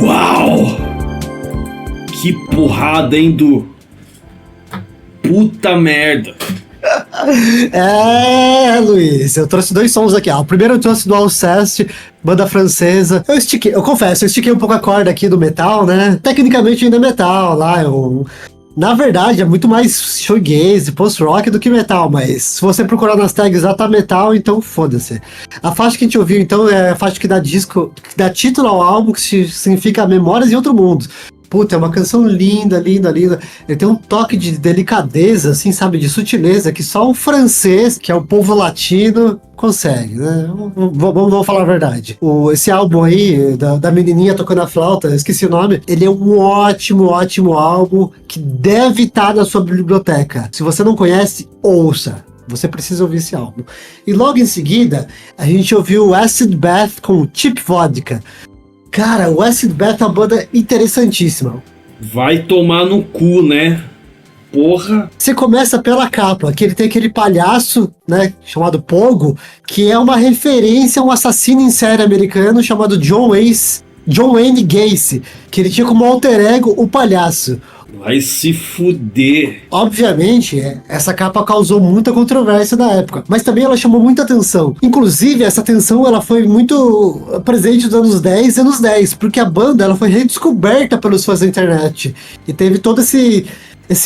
Uau! Que porrada, hein, Du? Puta merda. Luiz, eu trouxe 2 sons aqui. O primeiro eu trouxe do Alceste, banda francesa. Eu confesso, eu estiquei um pouco a corda aqui do metal, né? Tecnicamente ainda é metal lá. Na verdade, é muito mais shoegaze, post-rock do que metal, mas se você procurar nas tags lá, tá metal, então foda-se. A faixa que a gente ouviu, então, é a faixa que dá título ao álbum, que significa Memórias em Outro Mundo. Puta, é uma canção linda, linda, linda. Ele tem um toque de delicadeza, assim, sabe? De sutileza que só o francês, que é o povo latino, consegue, né? Vamos falar a verdade. Esse álbum aí, da menininha tocando a flauta, eu esqueci o nome, ele é um ótimo, ótimo álbum que deve estar na sua biblioteca. Se você não conhece, ouça. Você precisa ouvir esse álbum. E logo em seguida, a gente ouviu Acid Bath com Cheap Vodka. Cara, o Acid Bath é uma banda interessantíssima. Vai tomar no cu, né? Porra. Você começa pela capa, que ele tem aquele palhaço, né, chamado Pogo, que é uma referência a um assassino em série americano chamado John Wayne Gacy, que ele tinha como alter ego o palhaço. Vai se fuder. Obviamente, essa capa causou muita controvérsia na época, mas também ela chamou muita atenção. Inclusive, essa atenção ela foi muito presente nos anos 10 e anos 10, porque a banda ela foi redescoberta pelos fãs da internet. E teve todo esse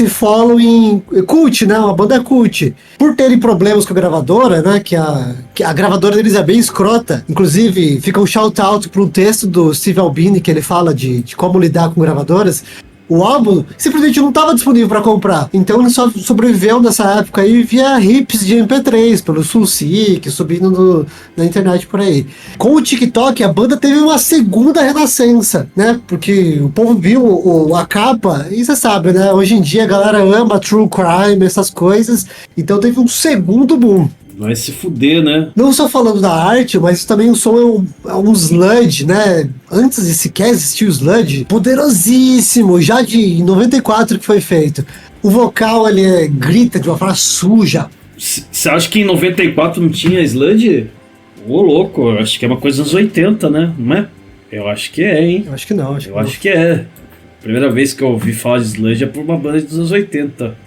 following cult, né? Uma banda cult. Por terem problemas com a gravadora, né? Que a gravadora deles é bem escrota. Inclusive, fica um shout-out para um texto do Steve Albini, que ele fala de como lidar com gravadoras. O álbum simplesmente não estava disponível para comprar. Então ele só sobreviveu nessa época aí via hips de MP3, pelo SoulSeek, subindo na internet por aí. Com o TikTok, a banda teve uma segunda renascença, né? Porque o povo viu a capa, e você sabe, né? Hoje em dia a galera ama true crime, essas coisas. Então teve um segundo boom. Vai se fuder, né? Não só falando da arte, mas também o som é um sludge, né? Antes de sequer existir o sludge, poderosíssimo, já de 94 que foi feito. O vocal, ele grita de uma forma suja. Você acha que em 94 não tinha sludge? Ô, louco, eu acho que é uma coisa dos 80, né? Não é? Eu acho que é, hein? Eu acho que não, Eu acho que é. Primeira vez que eu ouvi falar de sludge é por uma banda dos anos 80.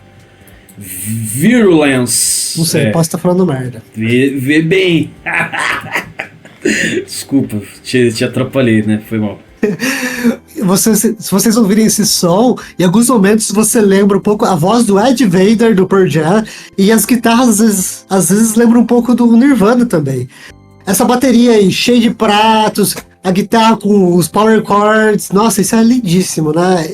Virulence. Não sei, posso estar falando merda. Vê bem. Desculpa, te atrapalhei, né? Foi mal. Se vocês ouvirem esse som, em alguns momentos você lembra um pouco a voz do Ed Vader do Pearl Jam, e as guitarras às vezes lembram um pouco do Nirvana também. Essa bateria aí, cheia de pratos, a guitarra com os power chords, nossa, isso é lindíssimo, né?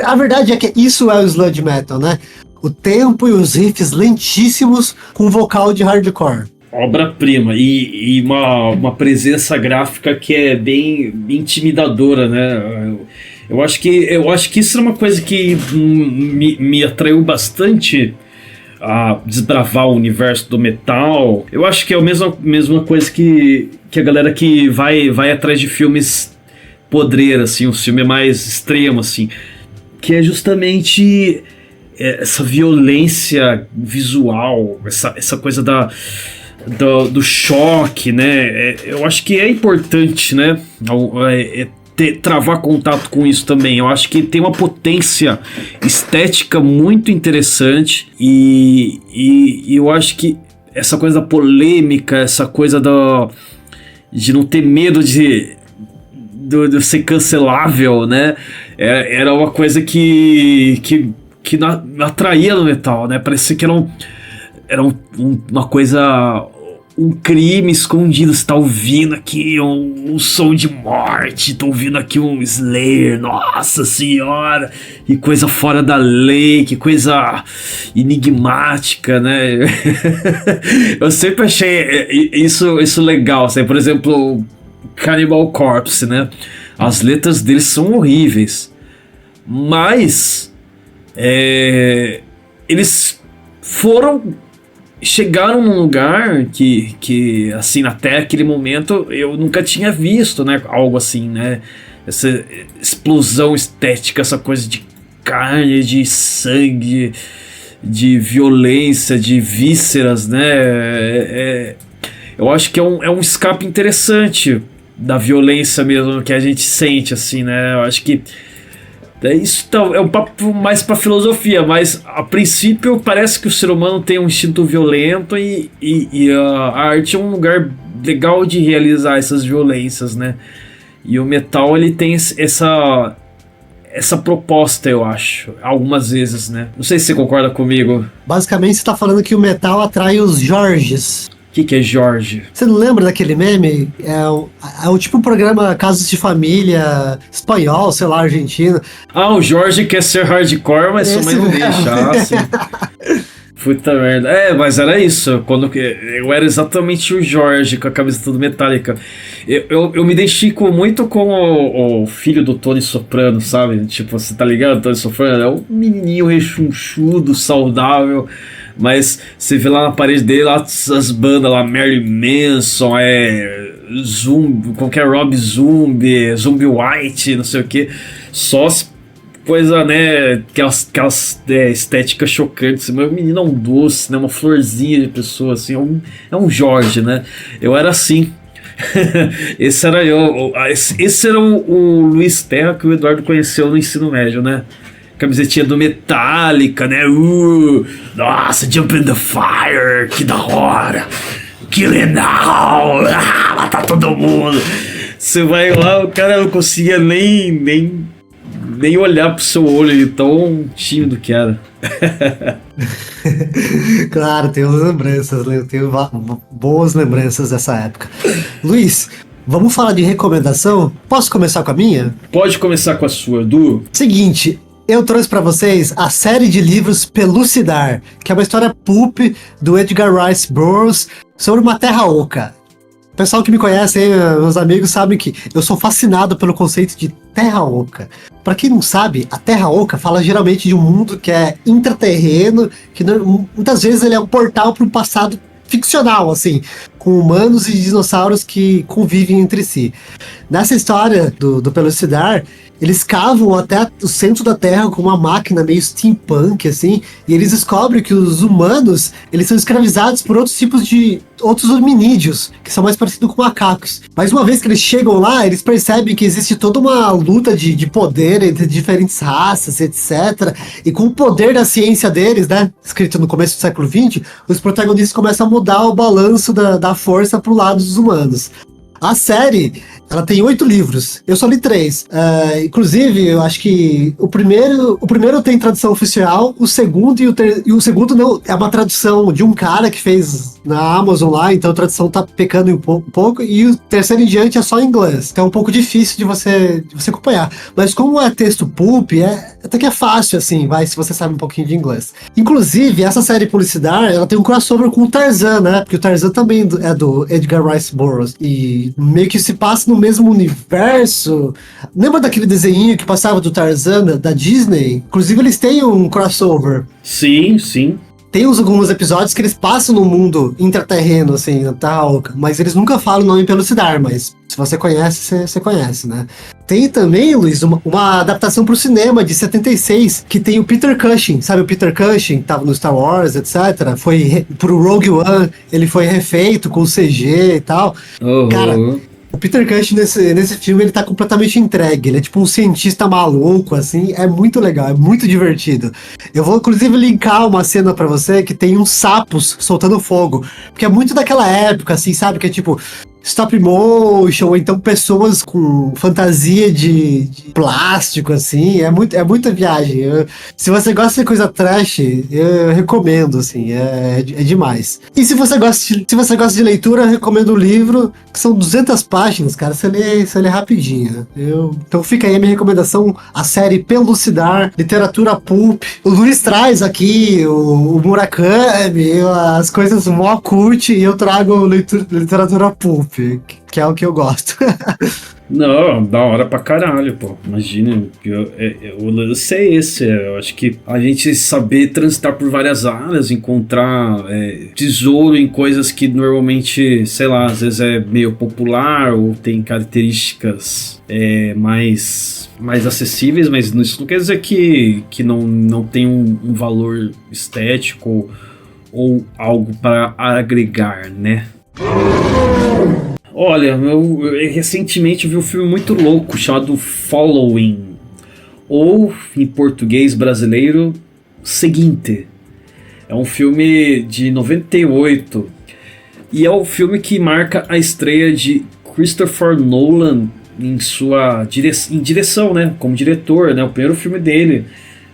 A verdade é que isso é o sludge metal, né? O tempo e os riffs lentíssimos com vocal de hardcore. Obra-prima e uma presença gráfica que é bem intimidadora, né? Eu acho que isso é uma coisa que me atraiu bastante a desbravar o universo do metal. Eu acho que é a mesma coisa que a galera que vai atrás de filmes podreira, assim, um filme mais extremo, assim, que é justamente essa violência visual, essa coisa do choque, né? Eu acho que é importante, né? Travar contato com isso também. Eu acho que tem uma potência estética muito interessante e eu acho que essa coisa da polêmica, essa coisa de não ter medo de ser cancelável, né? Era uma coisa que me atraía no metal, né? Parecia que era uma coisa, um crime escondido. Você tá ouvindo aqui um som de morte, tá ouvindo aqui um Slayer, nossa senhora, que coisa fora da lei, que coisa enigmática, né? Eu sempre achei isso legal, assim, por exemplo, Cannibal Corpse, né? As letras deles são horríveis, mas eles chegaram num lugar que assim, até aquele momento eu nunca tinha visto, né, algo assim, né, essa explosão estética, essa coisa de carne, de sangue, de violência, de vísceras, né, eu acho que é um escape interessante da violência mesmo que a gente sente, assim, né? Eu acho que isso é um papo mais pra filosofia, mas a princípio parece que o ser humano tem um instinto violento e a arte é um lugar legal de realizar essas violências, né? E o metal, ele tem essa proposta, eu acho, algumas vezes, né? Não sei se você concorda comigo. Basicamente, você tá falando que o metal atrai os Jorges. O que é Jorge? Você não lembra daquele meme? É o tipo um programa Casos de Família espanhol, sei lá, argentino. Ah, o Jorge quer ser hardcore, mas sua mãe não Esse mesmo. deixa. Ah, sim. Puta merda. Mas era isso. Quando eu era exatamente o Jorge com a camiseta do Metallica. Eu me identifico muito com o filho do Tony Soprano, sabe? Tipo, você tá ligado? Tony Soprano é um menininho rechonchudo, saudável. Mas você vê lá na parede dele lá, as bandas lá, Marilyn Manson, Zumbi, qualquer Rob Zombie, Zombie White, não sei o que. Só as coisa, né? Aquelas estéticas chocantes. Meu menino é um doce, né? Uma florzinha de pessoa, assim. É um Jorge, né? Eu era assim. Esse era eu. Esse era o Luiz Terra que o Eduardo conheceu no ensino médio, né? Camisetinha do Metallica, né? Nossa, Jump in the Fire, que da hora! Que legal! Matar todo mundo! Você vai lá, o cara não conseguia nem olhar pro seu olho, de tão tímido que era. Claro, tenho lembranças, né? Eu tenho boas lembranças dessa época. Luiz, vamos falar de recomendação? Posso começar com a minha? Pode começar com a sua, Edu. Seguinte, eu trouxe pra vocês a série de livros Pelucidar, que é uma história pulp do Edgar Rice Burroughs sobre uma terra oca. O pessoal que me conhece, meus amigos, sabem que eu sou fascinado pelo conceito de terra oca. Pra quem não sabe, a terra oca fala geralmente de um mundo que é intraterreno, que muitas vezes ele é um portal para um passado ficcional, assim, com humanos e dinossauros que convivem entre si. Nessa história do Pelucidar, eles cavam até o centro da Terra com uma máquina meio steampunk, assim, e eles descobrem que os humanos, eles são escravizados por outros tipos de outros hominídeos, que são mais parecidos com macacos. Mas uma vez que eles chegam lá, eles percebem que existe toda uma luta de poder entre diferentes raças, etc. E com o poder da ciência deles, né, escrito no começo do século XX, os protagonistas começam a mudar o balanço da força pro lado dos humanos. A série, ela tem 8 livros. Eu só li 3. Inclusive, eu acho que o primeiro tem tradução oficial, o segundo e o segundo não, é uma tradução de um cara que fez na Amazon lá, então a tradução tá pecando um pouco, e o terceiro em diante é só em inglês. Então é um pouco difícil de você acompanhar. Mas como é texto pulp, até que é fácil, assim, se você sabe um pouquinho de inglês. Inclusive, essa série Pelucidar, ela tem um crossover com o Tarzan, né? Porque o Tarzan também é do Edgar Rice Burroughs. E meio que se passa no mesmo universo. Lembra daquele desenho que passava do Tarzan, da Disney? Inclusive, eles têm um crossover. Sim, sim. Tem alguns episódios que eles passam no mundo intraterreno, assim, na Terra Oca, mas eles nunca falam o nome Pelucidar, mas se você conhece, você conhece, né? Tem também, Luiz, uma adaptação pro cinema de 76, que tem o Peter Cushing, sabe o Peter Cushing, que tava no Star Wars, etc. Pro Rogue One, ele foi refeito com CG e tal. Uhum. Cara, o Peter Cushing nesse filme, ele tá completamente entregue. Ele é tipo um cientista maluco, assim. É muito legal, é muito divertido. Eu vou, inclusive, linkar uma cena pra você que tem uns sapos soltando fogo. Porque é muito daquela época, assim, sabe? Que é tipo stop motion, ou então pessoas com fantasia de plástico, assim. É muita viagem. Se você gosta de coisa trash, eu recomendo, assim. É demais. E se você gosta de leitura, eu recomendo o livro, que são 200 páginas, cara. Você lê rapidinho. Então fica aí a minha recomendação, a série Pelucidar, literatura pulp. O Luiz traz aqui o Murakami, as coisas mó cult, e eu trago literatura pulp, que é o que eu gosto. Não, da hora pra caralho, pô. Imagina, o lance é esse. Eu acho que a gente saber transitar por várias áreas, encontrar tesouro em coisas que normalmente, sei lá, às vezes é meio popular ou tem características mais acessíveis, mas isso não quer dizer que não tem um valor estético ou algo para agregar, né? Olha, eu recentemente vi um filme muito louco chamado Following, ou em português brasileiro, Seguinte. É um filme de 98 e é o filme que marca a estreia de Christopher Nolan em sua direção, né, como diretor, né, o primeiro filme dele,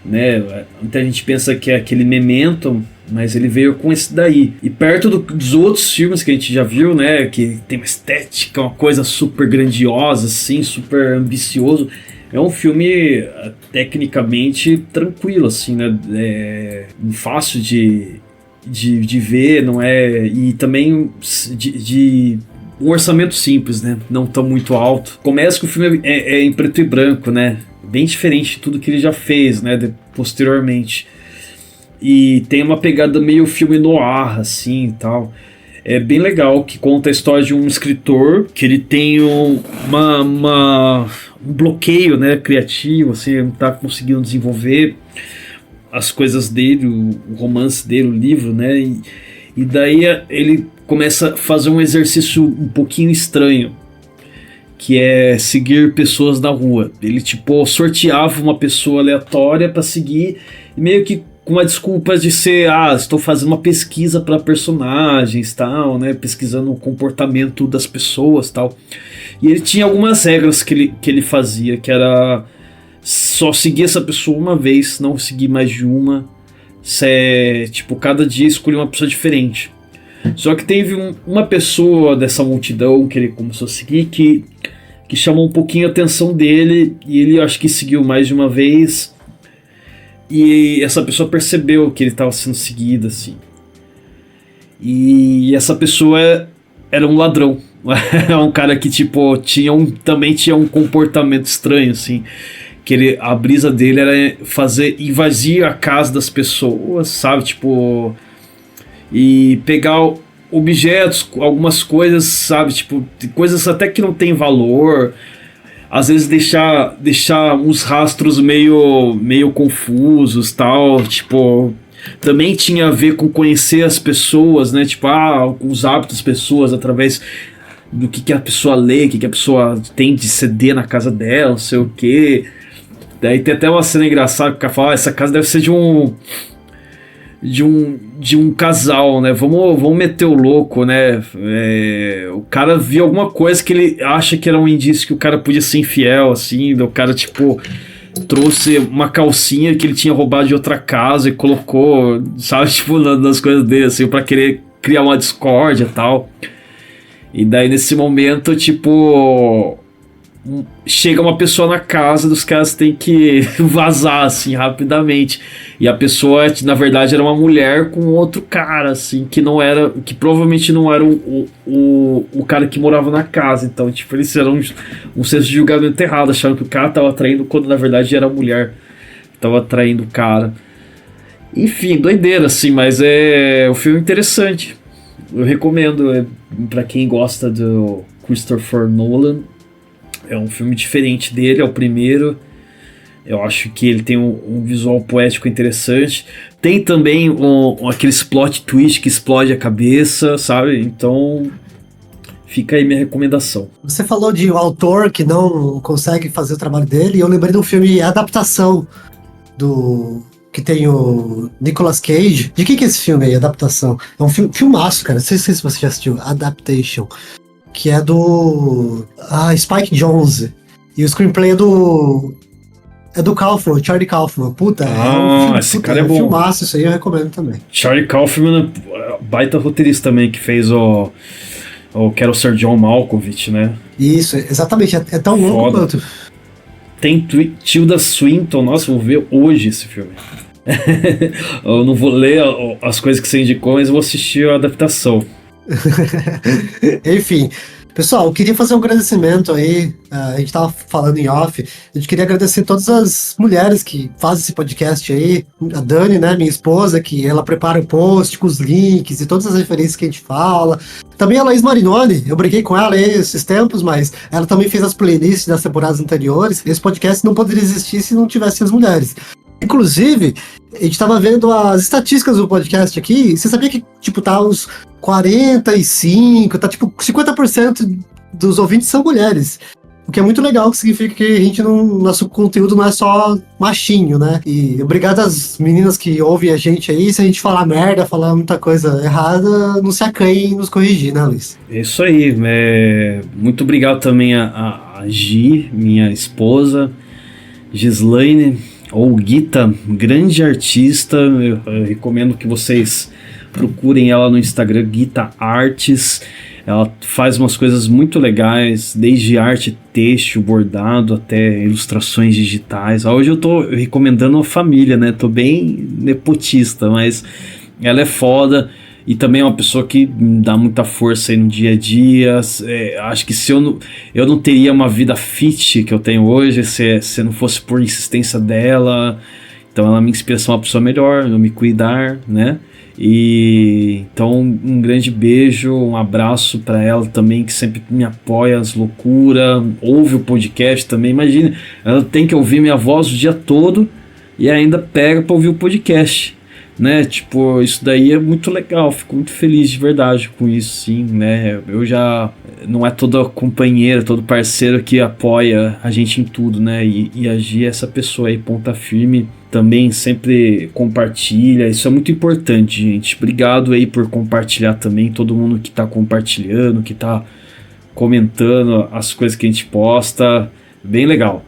né. Muita gente pensa que é aquele Memento, mas ele veio com esse daí. E perto dos outros filmes que a gente já viu, né, que tem uma estética, uma coisa super grandiosa, assim, super ambicioso, é um filme tecnicamente tranquilo, assim, né, fácil de ver, não é? E também de um orçamento simples, né, não tão muito alto. Começa que o filme é em preto e branco, né, bem diferente de tudo que ele já fez, né, posteriormente. E tem uma pegada meio filme noir, assim, e tal. É bem legal, que conta a história de um escritor que ele tem um bloqueio, né, criativo, assim, ele não tá conseguindo desenvolver as coisas dele, o romance dele, o livro, né, e daí ele começa a fazer um exercício um pouquinho estranho, que é seguir pessoas na rua. Ele, tipo, sorteava uma pessoa aleatória para seguir, e meio que com uma desculpa de ser, estou fazendo uma pesquisa para personagens, tal, né, pesquisando o comportamento das pessoas, tal. E ele tinha algumas regras que ele fazia, que era só seguir essa pessoa uma vez, não seguir mais de uma, tipo, cada dia escolher uma pessoa diferente. Só que teve uma pessoa dessa multidão que ele começou a seguir que chamou um pouquinho a atenção dele, e ele acho que seguiu mais de uma vez. E essa pessoa percebeu que ele estava sendo seguido, assim. E essa pessoa era um ladrão. É um cara que, tipo, também tinha um comportamento estranho, assim. Que a brisa dele era invadir a casa das pessoas, sabe? Tipo, e pegar objetos, algumas coisas, sabe? Tipo, coisas até que não tem valor. Às vezes deixar uns rastros meio confusos, tal, tipo, também tinha a ver com conhecer as pessoas, né, tipo, os hábitos das pessoas através do que a pessoa lê, o que a pessoa tem de CD na casa dela, não sei o que. Daí tem até uma cena engraçada que o cara fala, essa casa deve ser de um casal, né? Vamos meter o louco, né? O cara viu alguma coisa que ele acha que era um indício que o cara podia ser infiel, assim. O cara, tipo, trouxe uma calcinha que ele tinha roubado de outra casa e colocou, sabe, tipo, nas coisas dele, assim, pra querer criar uma discórdia e tal. E daí, nesse momento, tipo, chega uma pessoa na casa, dos caras têm que vazar, assim, rapidamente. E a pessoa, na verdade, era uma mulher com outro cara, assim, que provavelmente não era o cara que morava na casa. Então, tipo, eles fizeram um senso de julgamento errado, achando que o cara tava traindo, quando na verdade era a mulher que tava traindo o cara. Enfim, doideira, assim, mas é um filme interessante. Eu recomendo, pra quem gosta do Christopher Nolan. É um filme diferente dele, é o primeiro. Eu acho que ele tem um visual poético interessante. Tem também aqueles plot twist que explode a cabeça, sabe? Então, fica aí minha recomendação. Você falou de um autor que não consegue fazer o trabalho dele, e eu lembrei de um filme Adaptação, que tem o Nicolas Cage. De que é esse filme aí, Adaptação? É um filmaço, cara. Não sei se você já assistiu, Adaptation. Que é do Spike Jonze. E o screenplay é do Kaufman, Charlie Kaufman. Puta, esse cara é bom. Filmaço, isso aí eu recomendo também. Charlie Kaufman, baita roteirista também, que fez o Quero Ser John Malkovich, né? Isso, exatamente, é tão longo quanto. Tem Tilda Swinton, nossa, eu vou ver hoje esse filme. Eu não vou ler as coisas que você indicou, mas eu vou assistir a adaptação. Enfim, pessoal, eu queria fazer um agradecimento aí. A gente tava falando em off. A gente queria agradecer todas as mulheres que fazem esse podcast aí. A Dani, né, minha esposa, que ela prepara o post com os links e todas as referências que a gente fala. Também a Laís Marinoni, eu briguei com ela aí esses tempos, mas ela também fez as playlists das temporadas anteriores. Esse podcast não poderia existir se não tivesse as mulheres. Inclusive, a gente tava vendo as estatísticas do podcast aqui. Você sabia que, tipo, tá uns 45, tá tipo 50% dos ouvintes são mulheres. O que é muito legal, que significa que a gente nosso conteúdo não é só machinho, né? E obrigado às meninas que ouvem a gente aí. Se a gente falar merda, falar muita coisa errada, não se acanhem em nos corrigir, né, Luiz? É isso aí. Muito obrigado também a Gi, minha esposa, Gislaine, ou Guita, grande artista. Eu recomendo que vocês procurem ela no Instagram, Guita Artes. Ela faz umas coisas muito legais, desde arte têxtil, bordado, até ilustrações digitais. Hoje eu tô recomendando a família, né? Tô bem nepotista, mas ela é foda e também é uma pessoa que me dá muita força aí no dia a dia. Acho que se eu não teria uma vida fit que eu tenho hoje se não fosse por insistência dela. Então ela me inspira a ser uma pessoa melhor, eu me cuidar, né? E então um grande beijo, um abraço para ela também, que sempre me apoia as loucuras, ouve o podcast também. Imagina, ela tem que ouvir minha voz o dia todo e ainda pega para ouvir o podcast, né? Tipo, isso daí é muito legal, fico muito feliz de verdade com isso, sim, né? Eu já não é toda companheira, todo parceiro que apoia a gente em tudo, né? E a Gi é essa pessoa aí, ponta firme, também sempre compartilha. Isso é muito importante, gente. Obrigado aí por compartilhar também, todo mundo que tá compartilhando, que tá comentando as coisas que a gente posta, bem legal.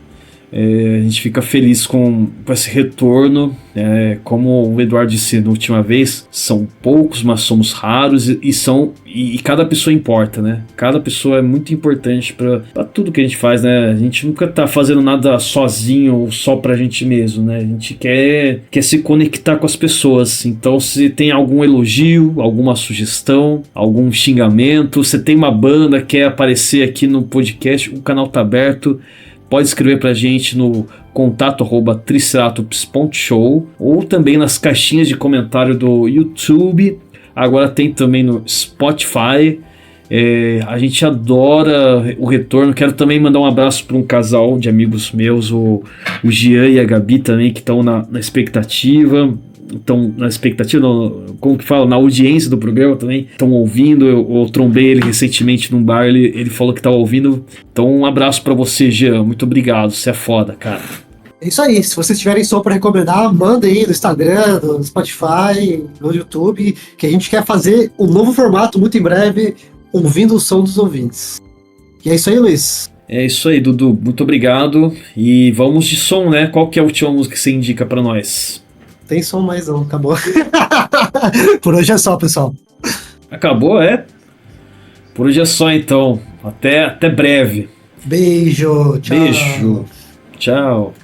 A gente fica feliz com esse retorno. Como o Eduardo disse na última vez, são poucos, mas somos raros e cada pessoa importa, né? Cada pessoa é muito importante para tudo que a gente faz, né? A gente nunca tá fazendo nada sozinho ou só pra gente mesmo, né? A gente quer se conectar com as pessoas. Então, se tem algum elogio, alguma sugestão, algum xingamento, você tem uma banda, quer aparecer aqui no podcast, o canal tá aberto. Pode escrever pra gente no contato@triceratops.show ou também nas caixinhas de comentário do YouTube. Agora tem também no Spotify. A gente adora o retorno. Quero também mandar um abraço para um casal de amigos meus, o Jean e a Gabi também, que estão na expectativa. Estão na expectativa, como que fala, na audiência do programa também, estão ouvindo. Eu trombei ele recentemente num bar, ele falou que estava ouvindo. Então um abraço pra você, Jean, muito obrigado, você é foda, cara. É isso aí, se vocês tiverem som para recomendar, manda aí no Instagram, no Spotify, no YouTube, que a gente quer fazer um novo formato muito em breve, ouvindo o som dos ouvintes. E é isso aí, Luiz. É isso aí, Dudu, muito obrigado. E vamos de som, né? Qual que é a última música que você indica pra nós? Tem som mais não, acabou. Por hoje é só, pessoal. Acabou, é? Por hoje é só, então. Até breve. Beijo, tchau. Beijo. Tchau.